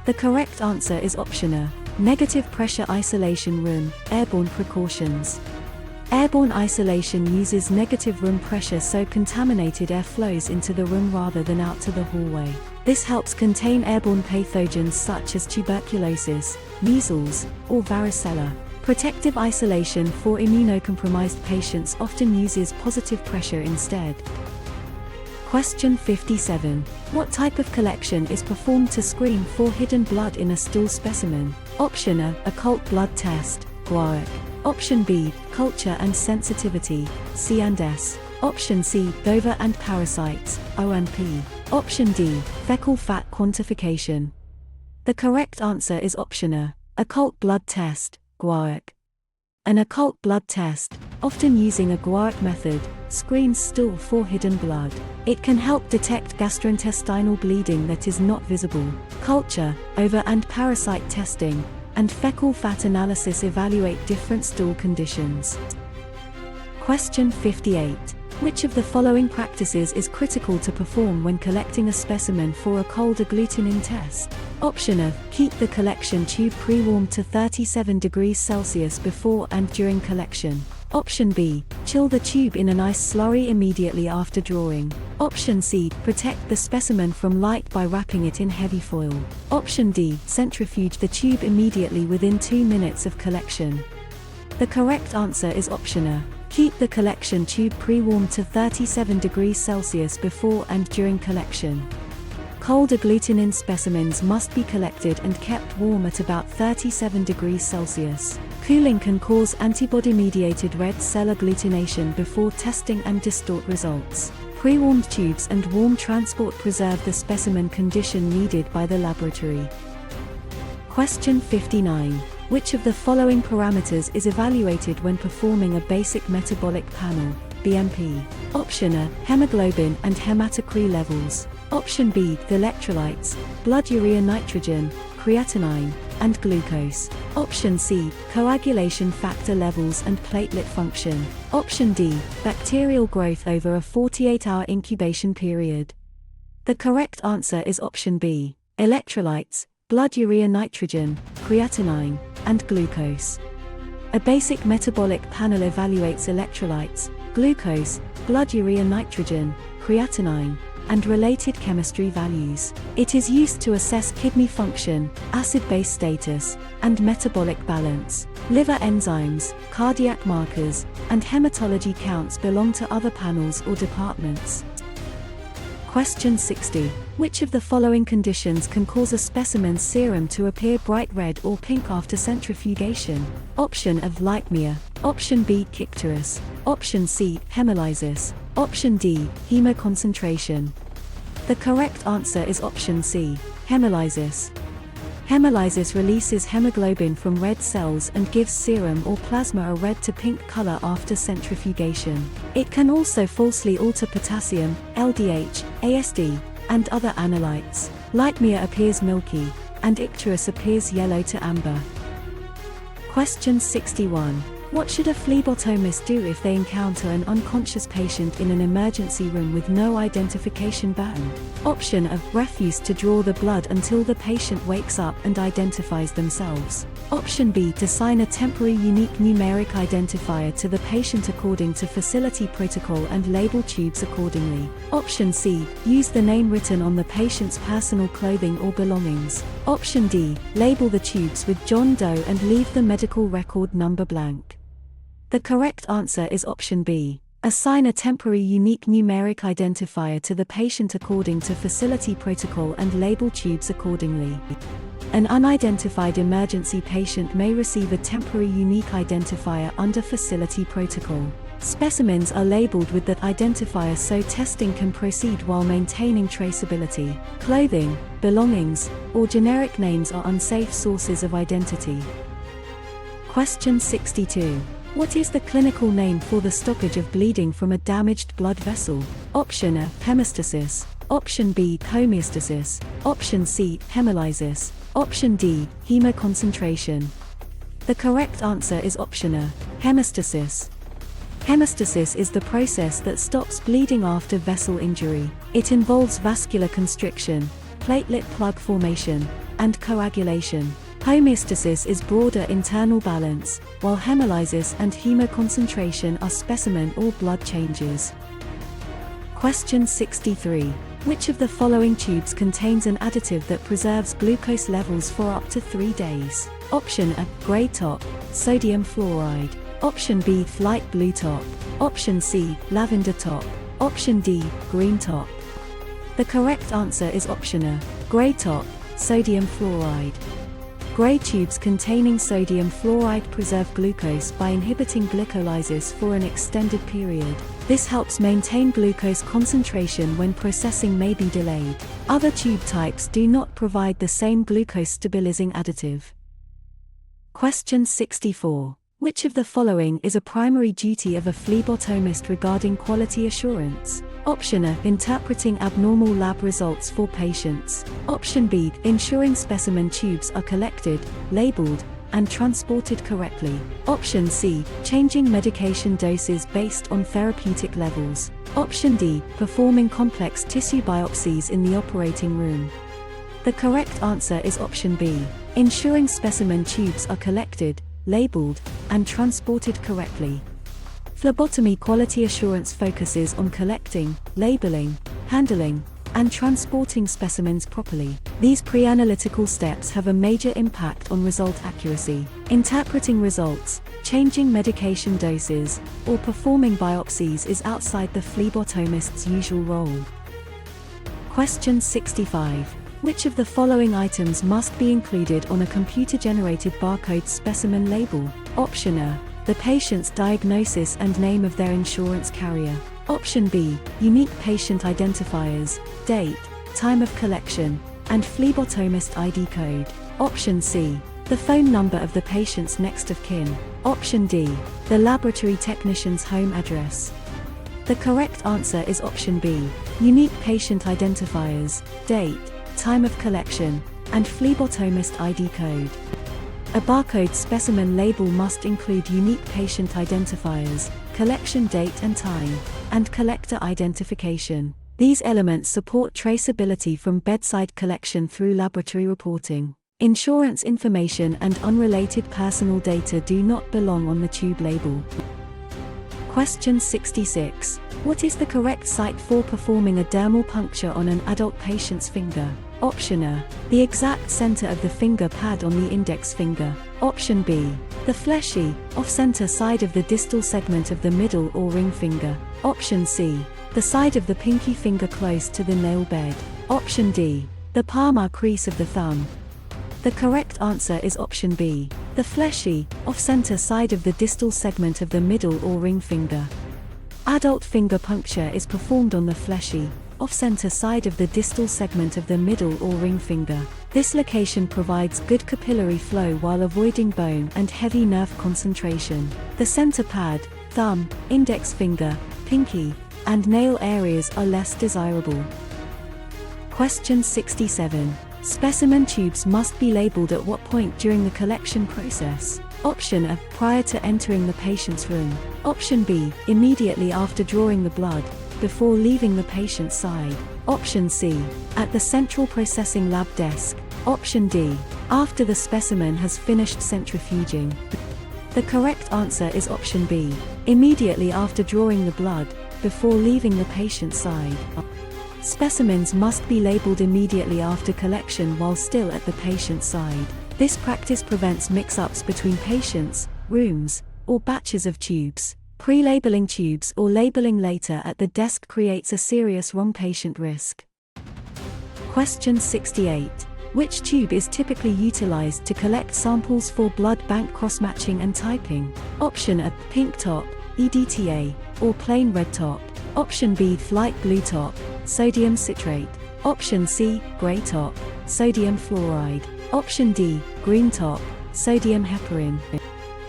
The correct answer is option A. Negative pressure isolation room, airborne precautions. Airborne isolation uses negative room pressure so contaminated air flows into the room rather than out to the hallway. This helps contain airborne pathogens such as tuberculosis, measles, or varicella. Protective isolation for immunocompromised patients often uses positive pressure instead. Question 57. What type of collection is performed to screen for hidden blood in a stool specimen? Option A. Occult blood test, GWAOC. Option B. Culture and sensitivity, C&S. Option C. Dover and parasites, ONP. Option D. Fecal fat quantification. The correct answer is option A. Occult blood test, GWAOC. An occult blood test, often using a GWAOC method, screens stool for hidden blood. It can help detect gastrointestinal bleeding that is not visible. Culture, over and parasite testing, and fecal fat analysis evaluate different stool conditions. Question 58. Which of the following practices is critical to perform when collecting a specimen for a cold agglutinin test? Option A. Keep the collection tube pre-warmed to 37 degrees Celsius before and during collection. Option B. Chill the tube in an ice slurry immediately after drawing. Option C. Protect the specimen from light by wrapping it in heavy foil. Option D. Centrifuge the tube immediately within 2 minutes of collection. The correct answer is option A. Keep the collection tube pre-warmed to 37 degrees Celsius before and during collection. Cold agglutinin specimens must be collected and kept warm at about 37 degrees Celsius. Cooling can cause antibody-mediated red cell agglutination before testing and distort results. Pre-warmed tubes and warm transport preserve the specimen condition needed by the laboratory. Question 59. Which of the following parameters is evaluated when performing a basic metabolic panel, BMP? Option A. Hemoglobin and hematocrit levels. Option B. The electrolytes, blood urea nitrogen, creatinine, and glucose. Option C, coagulation factor levels and platelet function. Option D, bacterial growth over a 48-hour incubation period. The correct answer is option B, electrolytes, blood urea nitrogen, creatinine, and glucose. A basic metabolic panel evaluates electrolytes, glucose, blood urea nitrogen, creatinine, and related chemistry values. It is used to assess kidney function, acid-base status, and metabolic balance. Liver enzymes, cardiac markers, and hematology counts belong to other panels or departments. Question 60. Which of the following conditions can cause a specimen's serum to appear bright red or pink after centrifugation? Option of Leitmia. Option B, Icterus. Option C, hemolysis. Option D, hemoconcentration. The correct answer is option C, hemolysis. Hemolysis releases hemoglobin from red cells and gives serum or plasma a red to pink color after centrifugation. It can also falsely alter potassium, LDH, ASD, and other analytes. Leitmia appears milky, and Icterus appears yellow to amber. Question 61. What should a phlebotomist do if they encounter an unconscious patient in an emergency room with no identification button? Option of refuse to draw the blood until the patient wakes up and identifies themselves. Option B, to assign a temporary unique numeric identifier to the patient according to facility protocol and label tubes accordingly. Option C, use the name written on the patient's personal clothing or belongings. Option D, label the tubes with John Doe and leave the medical record number blank. The correct answer is option B. Assign a temporary unique numeric identifier to the patient according to facility protocol and label tubes accordingly. An unidentified emergency patient may receive a temporary unique identifier under facility protocol. Specimens are labeled with that identifier so testing can proceed while maintaining traceability. Clothing, belongings, or generic names are unsafe sources of identity. Question 62. What is the clinical name for the stoppage of bleeding from a damaged blood vessel? Option A, hemostasis. Option B, homeostasis. Option C, hemolysis. Option D, hemoconcentration. The correct answer is option A, hemostasis. Hemostasis is the process that stops bleeding after vessel injury. It involves vascular constriction, platelet plug formation, and coagulation. Homeostasis is broader internal balance, while hemolysis and hemoconcentration are specimen or blood changes. Question 63. Which of the following tubes contains an additive that preserves glucose levels for up to 3 days? Option A, gray top, sodium fluoride. Option B, light blue top. Option C, lavender top. Option D, green top. The correct answer is option A, gray top, sodium fluoride. Gray tubes containing sodium fluoride preserve glucose by inhibiting glycolysis for an extended period. This helps maintain glucose concentration when processing may be delayed. Other tube types do not provide the same glucose stabilizing additive. Question 64. Which of the following is a primary duty of a phlebotomist regarding quality assurance? Option A, interpreting abnormal lab results for patients. Option B, ensuring specimen tubes are collected, labeled, and transported correctly. Option C, changing medication doses based on therapeutic levels. Option D, performing complex tissue biopsies in the operating room. The correct answer is option B, ensuring specimen tubes are collected, labeled, and transported correctly. Phlebotomy quality assurance focuses on collecting, labeling, handling, and transporting specimens properly. These pre-analytical steps have a major impact on result accuracy. Interpreting results, changing medication doses, or performing biopsies is outside the phlebotomist's usual role. Question 65. Which of the following items must be included on a computer-generated barcode specimen label? Option A, the patient's diagnosis and name of their insurance carrier. Option B, unique patient identifiers, date, time of collection, and phlebotomist ID code. Option C, the phone number of the patient's next of kin. Option D, the laboratory technician's home address. The correct answer is option B, unique patient identifiers, date, time of collection, and phlebotomist ID code. A barcode specimen label must include unique patient identifiers, collection date and time, and collector identification. These elements support traceability from bedside collection through laboratory reporting. Insurance information and unrelated personal data do not belong on the tube label. Question 66. What is the correct site for performing a dermal puncture on an adult patient's finger? Option A. The exact center of the finger pad on the index finger. Option B. The fleshy, off-center side of the distal segment of the middle or ring finger. Option C. The side of the pinky finger close to the nail bed. Option D. The palmar crease of the thumb. The correct answer is option B. The fleshy, off-center side of the distal segment of the middle or ring finger. Adult finger puncture is performed on the fleshy, off-center side of the distal segment of the middle or ring finger. This location provides good capillary flow while avoiding bone and heavy nerve concentration. The center pad, thumb, index finger, pinky, and nail areas are less desirable. Question 67. Specimen tubes must be labeled at what point during the collection process? Option A. Prior to entering the patient's room. Option B. Immediately after drawing the blood, before leaving the patient's side. Option C. At the central processing lab desk. Option D. After the specimen has finished centrifuging. The correct answer is option B. Immediately after drawing the blood, before leaving the patient's side. Specimens must be labeled immediately after collection while still at the patient's side. This practice prevents mix-ups between patients, rooms, or batches of tubes. Pre-labeling tubes or labeling later at the desk creates a serious wrong patient risk. Question 68. Which tube is typically utilized to collect samples for blood bank cross-matching and typing? Option A. Pink top, EDTA, or plain red top. Option B. Light blue top, sodium citrate. Option C. Gray top, sodium fluoride. Option D. Green top, sodium heparin.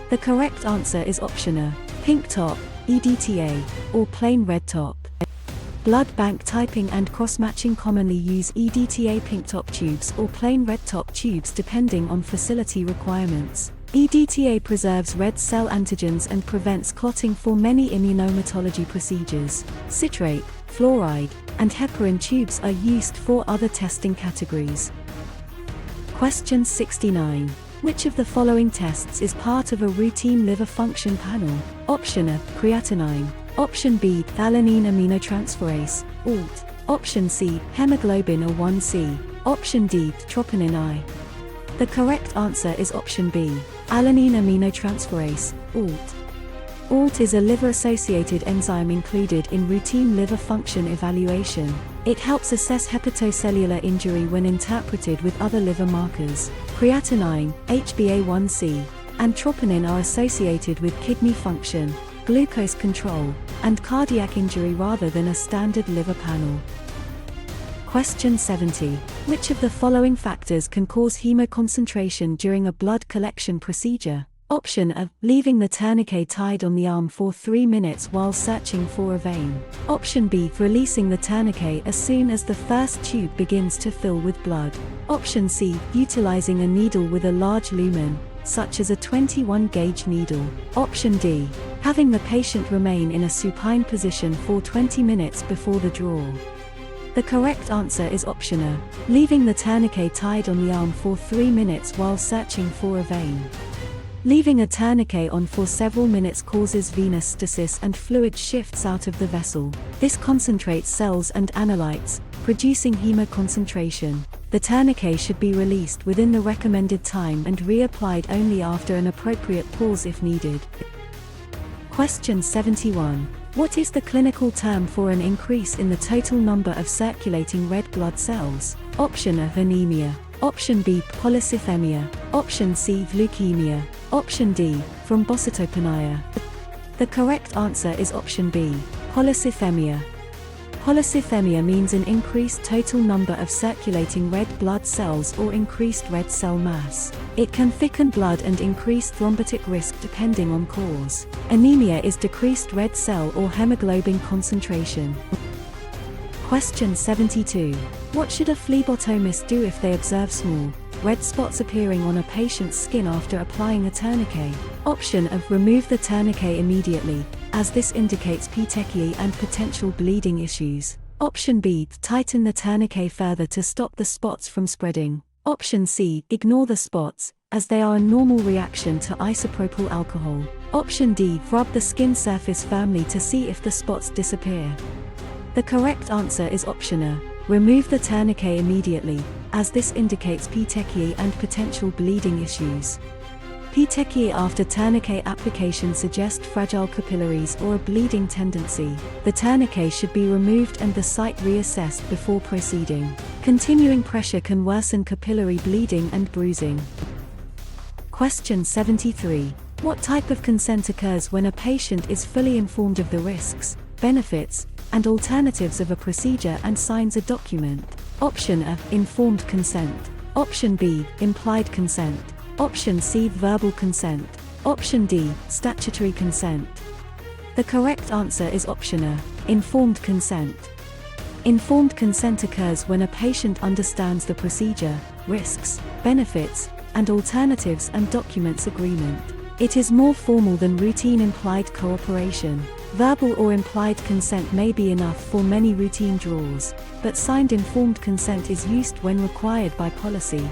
The correct answer is option A. Pink top, EDTA, or plain red top. Blood bank typing and cross-matching commonly use EDTA pink top tubes or plain red top tubes depending on facility requirements. EDTA preserves red cell antigens and prevents clotting for many immunohematology procedures. Citrate, fluoride, and heparin tubes are used for other testing categories. Question 69. Which of the following tests is part of a routine liver function panel? Option A. Creatinine. Option B. Alanine aminotransferase, ALT. Option C. Hemoglobin A1c. Option D. Troponin I. The correct answer is option B. Alanine aminotransferase, ALT. ALT is a liver-associated enzyme included in routine liver function evaluation. It helps assess hepatocellular injury when interpreted with other liver markers. Creatinine, HbA1c, and troponin are associated with kidney function, glucose control, and cardiac injury rather than a standard liver panel. Question 70. Which of the following factors can cause hemoconcentration during a blood collection procedure? Option A. Leaving the tourniquet tied on the arm for 3 minutes while searching for a vein. Option B. Releasing the tourniquet as soon as the first tube begins to fill with blood. Option C. Utilizing a needle with a large lumen, such as a 21-gauge needle. Option D. Having the patient remain in a supine position for 20 minutes before the draw. The correct answer is option A. Leaving the tourniquet tied on the arm for 3 minutes while searching for a vein. Leaving a tourniquet on for several minutes causes venous stasis and fluid shifts out of the vessel. This concentrates cells and analytes, producing hemoconcentration. The tourniquet should be released within the recommended time and reapplied only after an appropriate pause if needed. Question 71. What is the clinical term for an increase in the total number of circulating red blood cells? Option A. Anemia. Option B. Polycythemia. Option C. Leukemia. Option D. Thrombocytopenia. The correct answer is option B. Polycythemia. Polycythemia means an increased total number of circulating red blood cells or increased red cell mass. It can thicken blood and increase thrombotic risk depending on cause. Anemia is decreased red cell or hemoglobin concentration. Question 72. What should a phlebotomist do if they observe small, red spots appearing on a patient's skin after applying a tourniquet? Option A. Remove the tourniquet immediately, as this indicates petechiae and potential bleeding issues. Option B. Tighten the tourniquet further to stop the spots from spreading. Option C. Ignore the spots, as they are a normal reaction to isopropyl alcohol. Option D. Rub the skin surface firmly to see if the spots disappear. The correct answer is option A. Remove the tourniquet immediately, as this indicates petechiae and potential bleeding issues. Petechiae after tourniquet application suggest fragile capillaries or a bleeding tendency. The tourniquet should be removed and the site reassessed before proceeding. Continuing pressure can worsen capillary bleeding and bruising. Question 73. What type of consent occurs when a patient is fully informed of the risks, benefits, and alternatives of a procedure and signs a document? Option A. Informed consent. Option B. Implied consent. Option C. Verbal consent. Option D. Statutory consent. The correct answer is option A. Informed consent. Informed consent occurs when a patient understands the procedure, risks, benefits, and alternatives and documents agreement. It is more formal than routine implied cooperation. Verbal or implied consent may be enough for many routine draws, but signed informed consent is used when required by policy.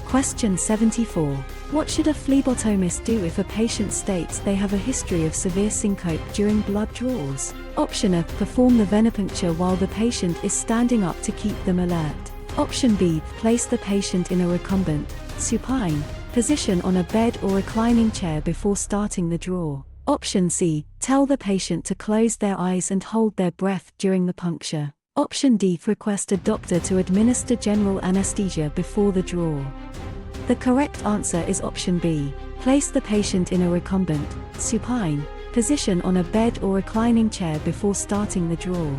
Question 74. What should a phlebotomist do if a patient states they have a history of severe syncope during blood draws? Option A. Perform the venipuncture while the patient is standing up to keep them alert. Option B. Place the patient in a recumbent, supine position on a bed or reclining chair before starting the draw. Option C. Tell the patient to close their eyes and hold their breath during the puncture. Option D. Request a doctor to administer general anesthesia before the draw. The correct answer is option B. Place the patient in a recumbent, supine position on a bed or reclining chair before starting the draw.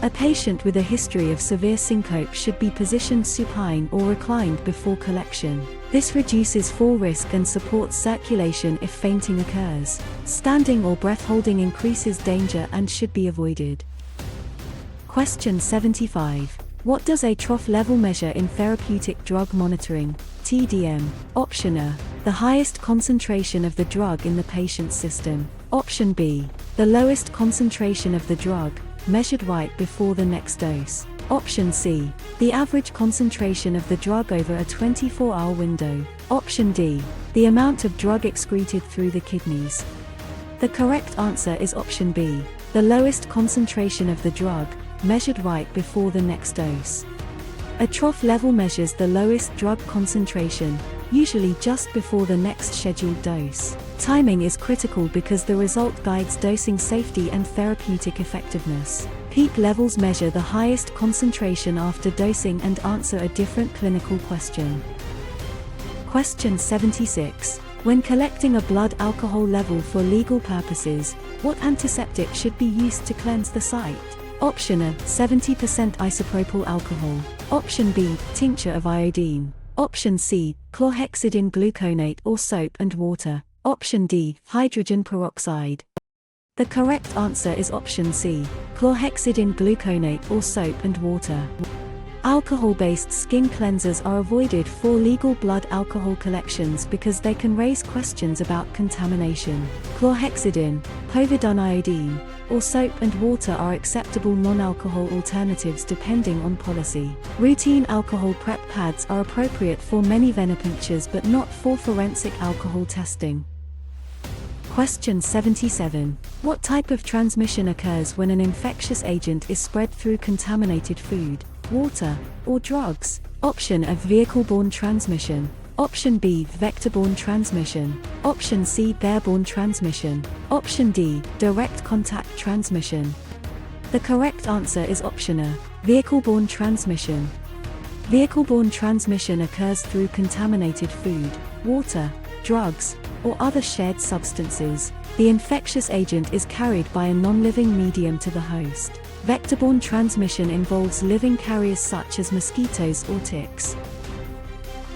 A patient with a history of severe syncope should be positioned supine or reclined before collection. This reduces fall risk and supports circulation if fainting occurs. Standing or breath holding increases danger and should be avoided. Question 75. What does a trough level measure in therapeutic drug monitoring, TDM? Option A. The highest concentration of the drug in the patient's system. Option B. The lowest concentration of the drug, measured right before the next dose. Option C. The average concentration of the drug over a 24-hour window. Option D. The amount of drug excreted through the kidneys. The correct answer is option B. The lowest concentration of the drug, measured right before the next dose. A trough level measures the lowest drug concentration, usually just before the next scheduled dose. Timing is critical because the result guides dosing safety and therapeutic effectiveness. Peak levels measure the highest concentration after dosing and answer a different clinical question. Question 76. When collecting a blood alcohol level for legal purposes, what antiseptic should be used to cleanse the site? Option A. 70% isopropyl alcohol. Option B. Tincture of iodine. Option C. Chlorhexidine gluconate or soap and water. Option D. Hydrogen peroxide. The correct answer is option C. Chlorhexidine gluconate or soap and water. Alcohol-based skin cleansers are avoided for legal blood alcohol collections because they can raise questions about contamination. Chlorhexidine, povidone iodine, or soap and water are acceptable non-alcohol alternatives depending on policy. Routine alcohol prep pads are appropriate for many venipunctures but not for forensic alcohol testing. Question 77. What type of transmission occurs when an infectious agent is spread through contaminated food, water, or drugs? Option A. Vehicle-borne transmission. Option B. Vector-borne transmission. Option C. Airborne transmission. Option D. Direct contact transmission. The correct answer is option A. Vehicle-borne transmission. Vehicle-borne transmission occurs through contaminated food, water, drugs, or other shared substances. The infectious agent is carried by a non-living medium to the host. Vector-borne transmission involves living carriers such as mosquitoes or ticks.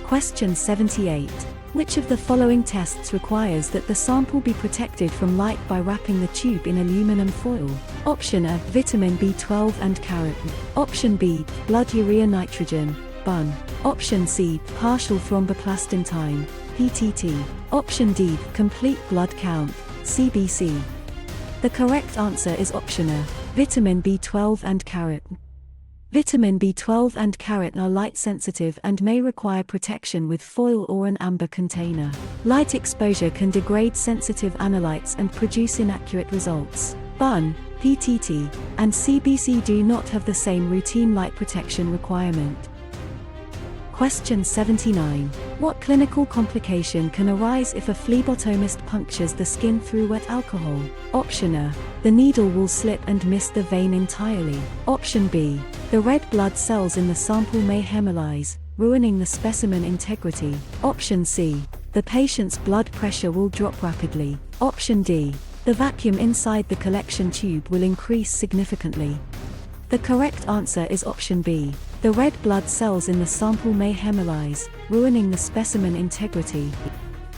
Question 78. Which of the following tests requires that the sample be protected from light by wrapping the tube in aluminum foil? Option A, vitamin B12 and carotene. Option B, blood urea nitrogen, BUN. Option C, partial thromboplastin time, PTT. Option D, complete blood count, CBC. The correct answer is option A, vitamin B12 and carotene. Vitamin B12 and carotene are light sensitive and may require protection with foil or an amber container. Light exposure can degrade sensitive analytes and produce inaccurate results. BUN, PTT, and CBC do not have the same routine light protection requirement. Question 79. What clinical complication can arise if a phlebotomist punctures the skin through wet alcohol? Option A, the needle will slip and miss the vein entirely. Option B, the red blood cells in the sample may hemolyze, ruining the specimen integrity. Option C, the patient's blood pressure will drop rapidly. Option D, the vacuum inside the collection tube will increase significantly. The correct answer is option B. The red blood cells in the sample may hemolyze, ruining the specimen integrity.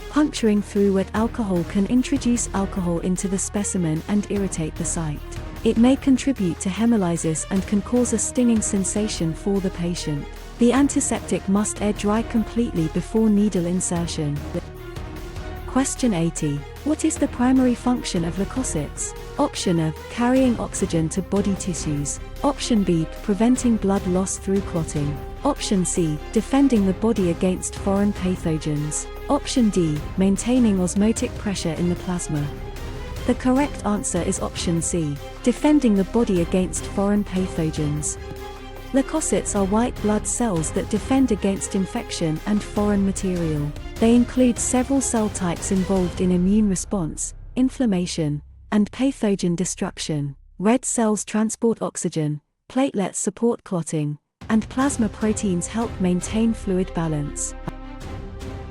Puncturing through wet alcohol can introduce alcohol into the specimen and irritate the site. It may contribute to hemolysis and can cause a stinging sensation for the patient. The antiseptic must air dry completely before needle insertion. Question 80. What is the primary function of leukocytes? Option A, carrying oxygen to body tissues. Option B, preventing blood loss through clotting. Option C, defending the body against foreign pathogens. Option D, maintaining osmotic pressure in the plasma. The correct answer is option C, defending the body against foreign pathogens. Leukocytes are white blood cells that defend against infection and foreign material. They include several cell types involved in immune response, inflammation, and pathogen destruction. Red cells transport oxygen, platelets support clotting, and plasma proteins help maintain fluid balance.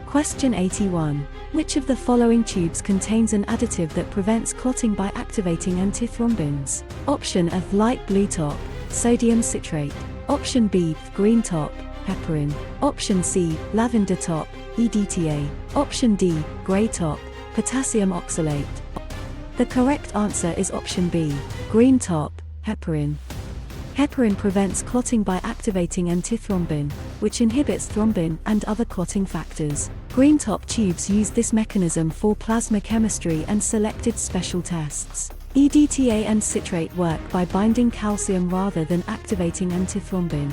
Question 81. Which of the following tubes contains an additive that prevents clotting by activating antithrombins? Option A, light blue top, sodium citrate. Option B, green top, heparin. Option C, lavender top, EDTA. Option D, gray top, potassium oxalate. The correct answer is option B, green top, heparin. Heparin prevents clotting by activating antithrombin, which inhibits thrombin and other clotting factors. Green top tubes use this mechanism for plasma chemistry and selected special tests. EDTA and citrate work by binding calcium rather than activating antithrombin.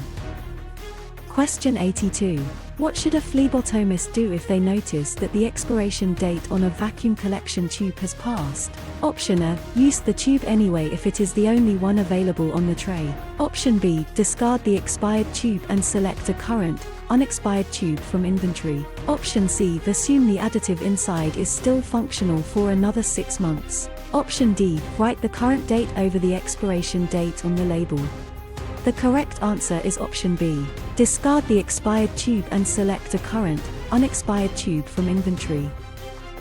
Question 82. What should a phlebotomist do if they notice that the expiration date on a vacuum collection tube has passed? Option A, use the tube anyway if it is the only one available on the tray. Option B, discard the expired tube and select a current, unexpired tube from inventory. Option C, assume the additive inside is still functional for another 6 months. Option D, write the current date over the expiration date on the label. The correct answer is option B. Discard the expired tube and select a current, unexpired tube from inventory.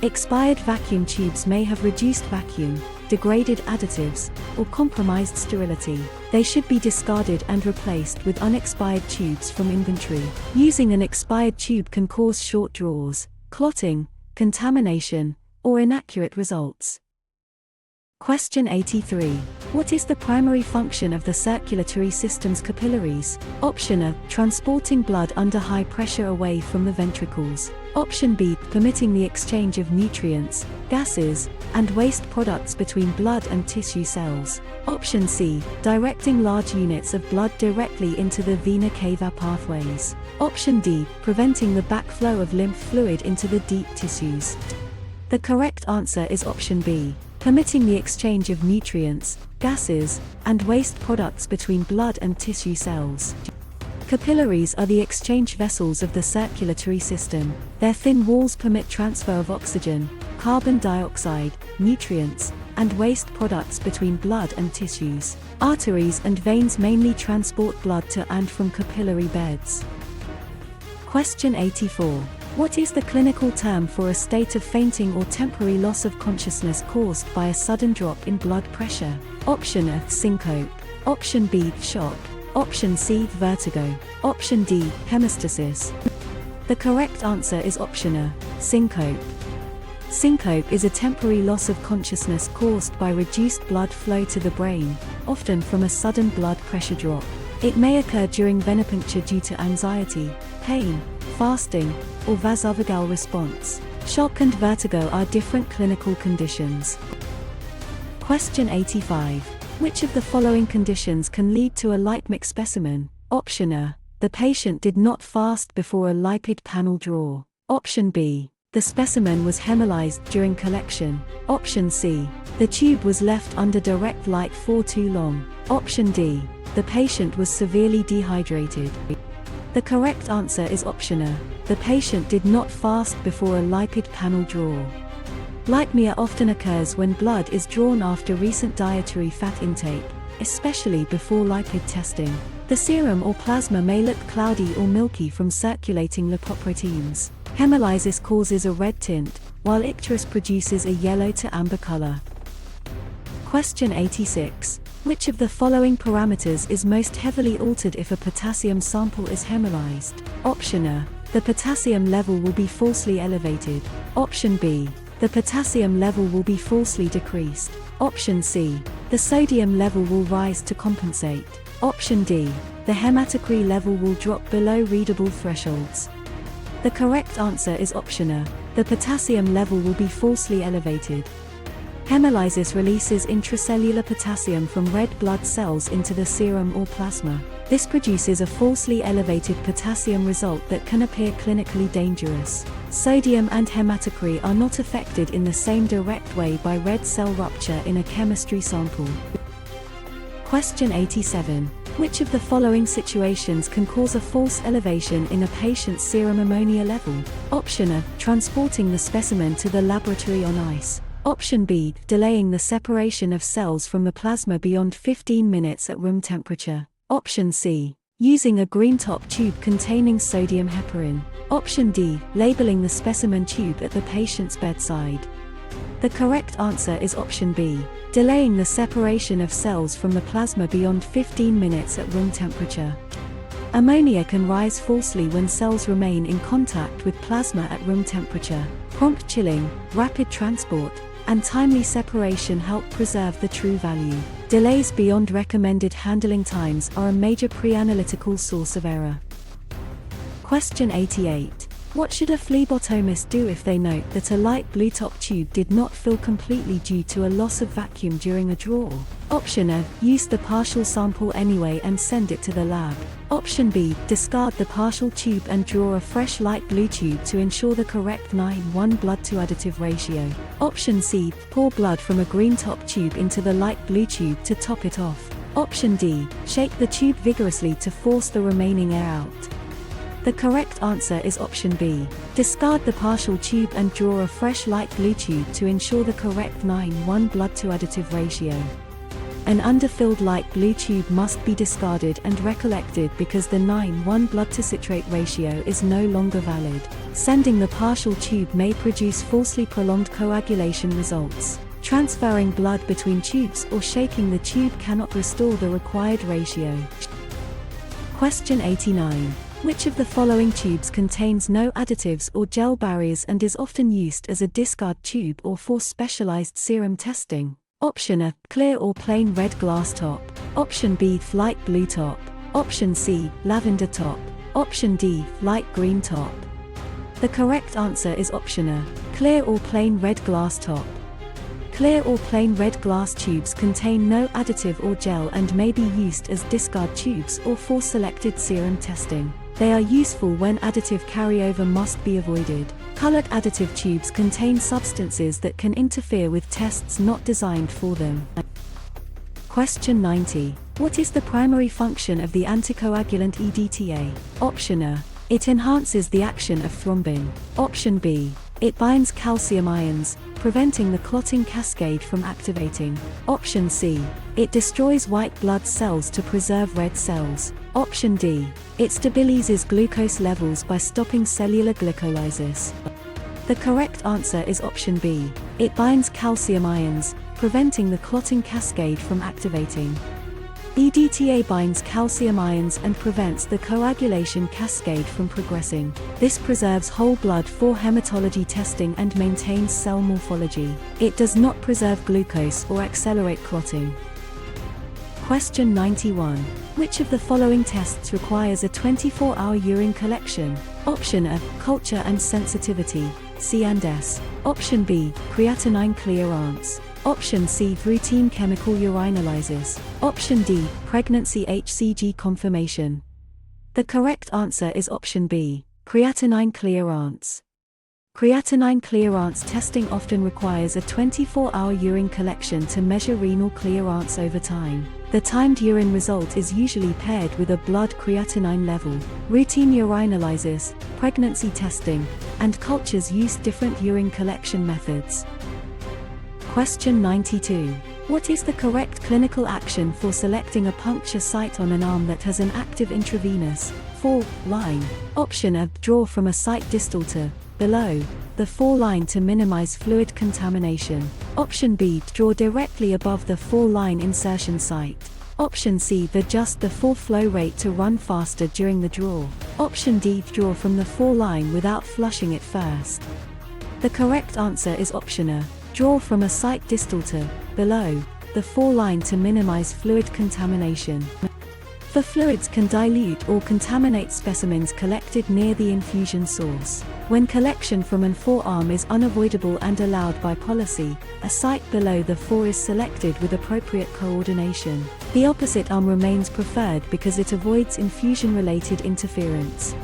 Expired vacuum tubes may have reduced vacuum, degraded additives, or compromised sterility. They should be discarded and replaced with unexpired tubes from inventory. Using an expired tube can cause short draws, clotting, contamination, or inaccurate results. Question 83. What is the primary function of the circulatory system's capillaries? Option A, transporting blood under high pressure away from the ventricles. Option B, permitting the exchange of nutrients, gases, and waste products between blood and tissue cells. Option C, directing large units of blood directly into the vena cava pathways. Option D, preventing the backflow of lymph fluid into the deep tissues. The correct answer is option B, permitting the exchange of nutrients, gases, and waste products between blood and tissue cells. Capillaries are the exchange vessels of the circulatory system. Their thin walls permit transfer of oxygen, carbon dioxide, nutrients, and waste products between blood and tissues. Arteries and veins mainly transport blood to and from capillary beds. Question 84. What is the clinical term for a state of fainting or temporary loss of consciousness caused by a sudden drop in blood pressure? Option A, syncope. Option B, shock. Option C, vertigo. Option D, hemostasis. The correct answer is option A, syncope. Syncope is a temporary loss of consciousness caused by reduced blood flow to the brain, often from a sudden blood pressure drop. It may occur during venipuncture due to anxiety, pain, fasting, or vasovagal response. Shock and vertigo are different clinical conditions. Question 85. Which of the following conditions can lead to a lipemic specimen? Option A. The patient did not fast before a lipid panel draw. Option B. The specimen was hemolyzed during collection. Option C. The tube was left under direct light for too long. Option D. The patient was severely dehydrated. The correct answer is option A. The patient did not fast before a lipid panel draw. Lipemia often occurs when blood is drawn after recent dietary fat intake, especially before lipid testing. The serum or plasma may look cloudy or milky from circulating lipoproteins. Hemolysis causes a red tint, while icterus produces a yellow to amber color. Question 86. Which of the following parameters is most heavily altered if a potassium sample is hemolyzed? Option A. The potassium level will be falsely elevated. Option B. The potassium level will be falsely decreased. Option C. The sodium level will rise to compensate. Option D. The hematocrit level will drop below readable thresholds. The correct answer is option A. The potassium level will be falsely elevated. Hemolysis releases intracellular potassium from red blood cells into the serum or plasma. This produces a falsely elevated potassium result that can appear clinically dangerous. Sodium and hematocrit are not affected in the same direct way by red cell rupture in a chemistry sample. Question 87. Which of the following situations can cause a false elevation in a patient's serum ammonia level? Option A. Transporting the specimen to the laboratory on ice. Option B. Delaying the separation of cells from the plasma beyond 15 minutes at room temperature. Option C. Using a green top tube containing sodium heparin. Option D. Labeling the specimen tube at the patient's bedside. The correct answer is option B. Delaying the separation of cells from the plasma beyond 15 minutes at room temperature. Ammonia can rise falsely when cells remain in contact with plasma at room temperature. Prompt chilling, rapid transport, and timely separation help preserve the true value. Delays beyond recommended handling times are a major pre-analytical source of error. Question 88. What should a phlebotomist do if they note that a light blue top tube did not fill completely due to a loss of vacuum during a draw? Option A. Use the partial sample anyway and send it to the lab. Option B. Discard the partial tube and draw a fresh light blue tube to ensure the correct 9:1 blood to additive ratio. Option C. Pour blood from a green top tube into the light blue tube to top it off. Option D. Shake the tube vigorously to force the remaining air out. The correct answer is option B. Discard the partial tube and draw a fresh light blue tube to ensure the correct 9:1 blood to additive ratio. An underfilled light blue tube must be discarded and recollected because the 9:1 blood to citrate ratio is no longer valid. Sending the partial tube may produce falsely prolonged coagulation results. Transferring blood between tubes or shaking the tube cannot restore the required ratio. Question 89. Which of the following tubes contains no additives or gel barriers and is often used as a discard tube or for specialized serum testing? Option A. Clear or plain red glass top. Option B. Light blue top. Option C. Lavender top. Option D. Light green top. The correct answer is option A. Clear or plain red glass top. Clear or plain red glass tubes contain no additive or gel and may be used as discard tubes or for selected serum testing. They are useful when additive carryover must be avoided. Colored additive tubes contain substances that can interfere with tests not designed for them. Question 90. What is the primary function of the anticoagulant EDTA? Option A. It enhances the action of thrombin. Option B. It binds calcium ions, preventing the clotting cascade from activating. Option C. It destroys white blood cells to preserve red cells. Option D. It stabilizes glucose levels by stopping cellular glycolysis. The correct answer is option B. It binds calcium ions, preventing the clotting cascade from activating. EDTA binds calcium ions and prevents the coagulation cascade from progressing. This preserves whole blood for hematology testing and maintains cell morphology. It does not preserve glucose or accelerate clotting. Question 91. Which of the following tests requires a 24-hour urine collection? Option A, culture and sensitivity, C and S. Option B, creatinine clearance. Option C, routine chemical urinalysis. Option D, pregnancy HCG confirmation. The correct answer is option B, creatinine clearance. Creatinine clearance testing often requires a 24-hour urine collection to measure renal clearance over time. The timed urine result is usually paired with a blood creatinine level. Routine urinalysis, pregnancy testing, and cultures use different urine collection methods. Question 92. What is the correct clinical action for selecting a puncture site on an arm that has an active intravenous line? Option A, draw from a site distal to below the line to minimize fluid contamination. Option B, draw directly above the line insertion site. Option C, adjust the flow rate to run faster during the draw. Option D, draw from the line without flushing it first. The correct answer is option A, draw from a site distal to below the line to minimize fluid contamination. For fluids can dilute or contaminate specimens collected near the infusion source. When collection from an forearm is unavoidable and allowed by policy, a site below the is selected with appropriate coordination. The opposite arm remains preferred because it avoids infusion-related interference.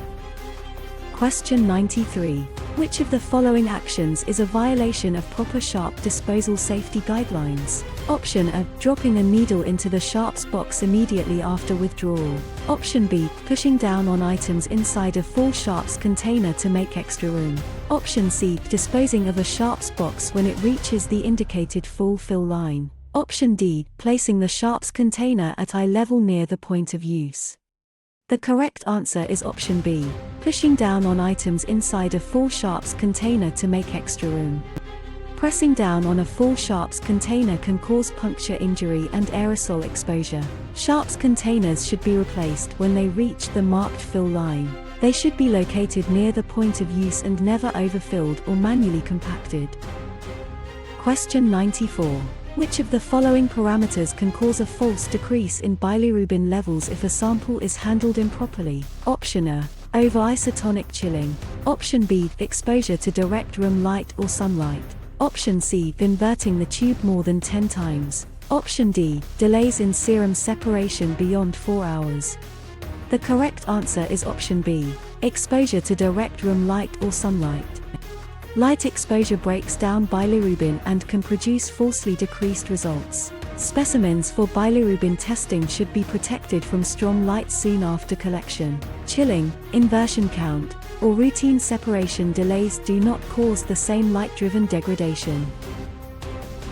Question 93. Which of the following actions is a violation of proper sharp disposal safety guidelines? Option A, dropping a needle into the sharps box immediately after withdrawal. Option B, pushing down on items inside a full sharps container to make extra room. Option C, disposing of a sharps box when it reaches the indicated full fill line. Option D, placing the sharps container at eye level near the point of use. The correct answer is option B, pushing down on items inside a full sharps container to make extra room. Pressing down on a full sharps container can cause puncture injury and aerosol exposure. Sharps containers should be replaced when they reach the marked fill line. They should be located near the point of use and never overfilled or manually compacted. Question 94. Which of the following parameters can cause a false decrease in bilirubin levels if a sample is handled improperly? Option A, over-isotonic chilling. Option B, exposure to direct room light or sunlight. Option C, inverting the tube more than 10 times. Option D, delays in serum separation beyond 4 hours. The correct answer is option B, exposure to direct room light or sunlight. Light exposure breaks down bilirubin and can produce falsely decreased results. Specimens for bilirubin testing should be protected from strong light soon after collection. Chilling, inversion count, or routine separation delays do not cause the same light-driven degradation.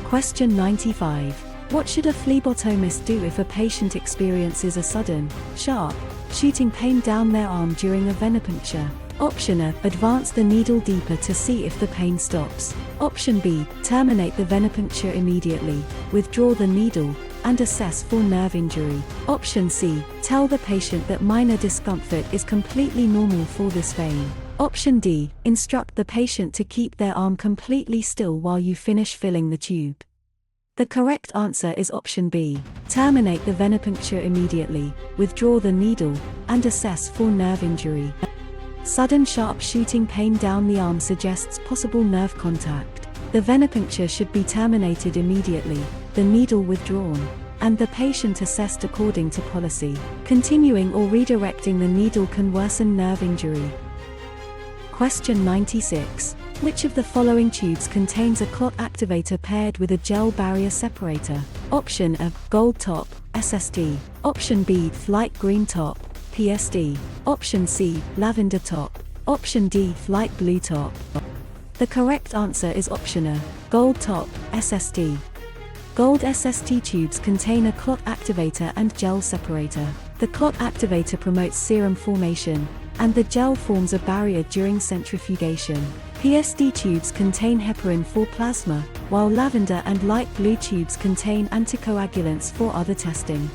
Question 95. What should a phlebotomist do if a patient experiences a sudden, sharp, shooting pain down their arm during a venipuncture? Option A, advance the needle deeper to see if the pain stops. Option B, terminate the venipuncture immediately, withdraw the needle, and assess for nerve injury. Option C, tell the patient that minor discomfort is completely normal for this vein. Option D, instruct the patient to keep their arm completely still while you finish filling the tube. The correct answer is option B, terminate the venipuncture immediately, withdraw the needle, and assess for nerve injury. Sudden sharp shooting pain down the arm suggests possible nerve contact. The venipuncture should be terminated immediately, the needle withdrawn, and the patient assessed according to policy. Continuing or redirecting the needle can worsen nerve injury. Question 96. Which of the following tubes contains a clot activator paired with a gel barrier separator? Option A, gold top, SSD. Option B, light green top, PSD. Option C, lavender top. Option D, light blue top. The correct answer is option A, gold top, SSD. Gold SST tubes contain a clot activator and gel separator. The clot activator promotes serum formation, and the gel forms a barrier during centrifugation. PSD tubes contain heparin for plasma, while lavender and light blue tubes contain anticoagulants for other testing.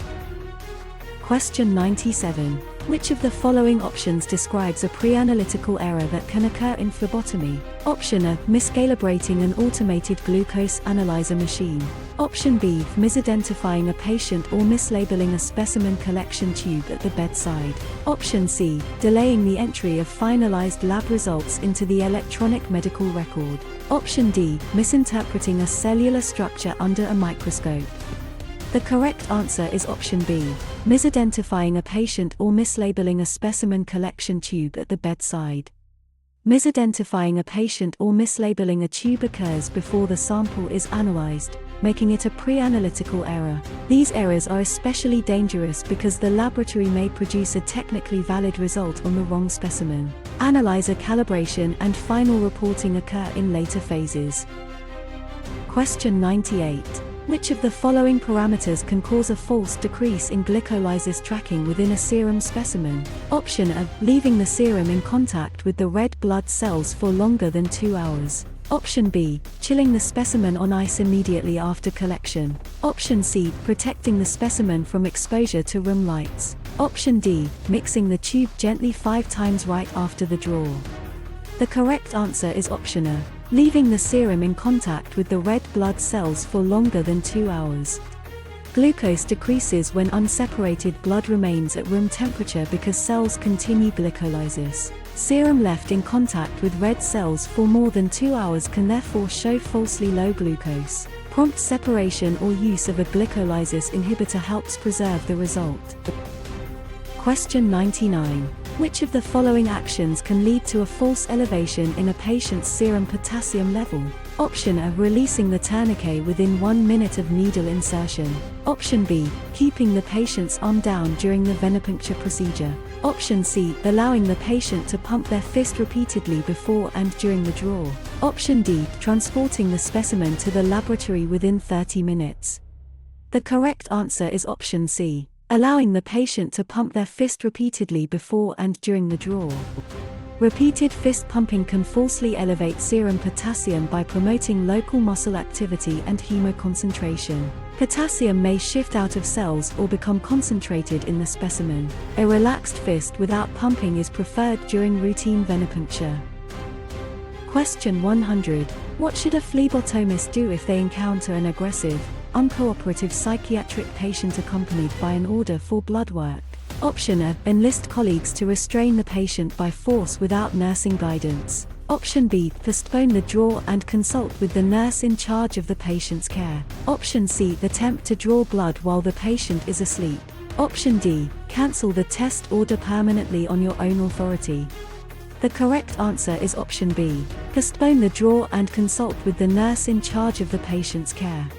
Question 97. Which of the following options describes a pre-analytical error that can occur in phlebotomy? Option A. Miscalibrating an automated glucose analyzer machine. Option B. Misidentifying a patient or mislabeling a specimen collection tube at the bedside. Option C. Delaying the entry of finalized lab results into the electronic medical record. Option D. Misinterpreting a cellular structure under a microscope. The correct answer is option B. Misidentifying a patient or mislabeling a specimen collection tube at the bedside. Misidentifying a patient or mislabeling a tube occurs before the sample is analyzed, making it a pre-analytical error. These errors are especially dangerous because the laboratory may produce a technically valid result on the wrong specimen. Analyzer calibration and final reporting occur in later phases. Question 98. Which of the following parameters can cause a false decrease in glycolysis tracking within a serum specimen? Option A. Leaving the serum in contact with the red blood cells for longer than 2 hours. Option B. Chilling the specimen on ice immediately after collection. Option C. Protecting the specimen from exposure to room lights. Option D. Mixing the tube gently 5 times right after the draw. The correct answer is option A. Leaving the serum in contact with the red blood cells for longer than 2 hours. Glucose decreases when unseparated blood remains at room temperature because cells continue glycolysis. Serum left in contact with red cells for more than 2 hours can therefore show falsely low glucose. Prompt separation or use of a glycolysis inhibitor helps preserve the result. Question 99. Which of the following actions can lead to a false elevation in a patient's serum potassium level? Option A. Releasing the tourniquet within 1 minute of needle insertion. Option B. Keeping the patient's arm down during the venipuncture procedure. Option C. Allowing the patient to pump their fist repeatedly before and during the draw. Option D. Transporting the specimen to the laboratory within 30 minutes. The correct answer is option C. Allowing the patient to pump their fist repeatedly before and during the draw. Repeated fist pumping can falsely elevate serum potassium by promoting local muscle activity and hemoconcentration. Potassium may shift out of cells or become concentrated in the specimen. A relaxed fist without pumping is preferred during routine venipuncture. Question 100. What should a phlebotomist do if they encounter an aggressive, uncooperative psychiatric patient accompanied by an order for blood work? Option A. Enlist colleagues to restrain the patient by force without nursing guidance. Option B. Postpone the draw and consult with the nurse in charge of the patient's care. Option C. Attempt to draw blood while the patient is asleep. Option D. Cancel the test order permanently on your own authority. The correct answer is option B. Postpone the draw and consult with the nurse in charge of the patient's care.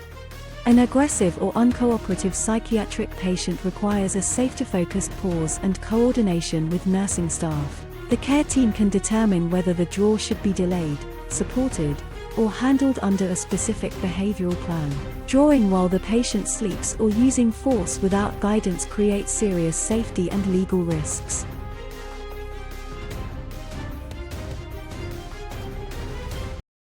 An aggressive or uncooperative psychiatric patient requires a safety-focused pause and coordination with nursing staff. The care team can determine whether the draw should be delayed, supported, or handled under a specific behavioral plan. Drawing while the patient sleeps or using force without guidance creates serious safety and legal risks.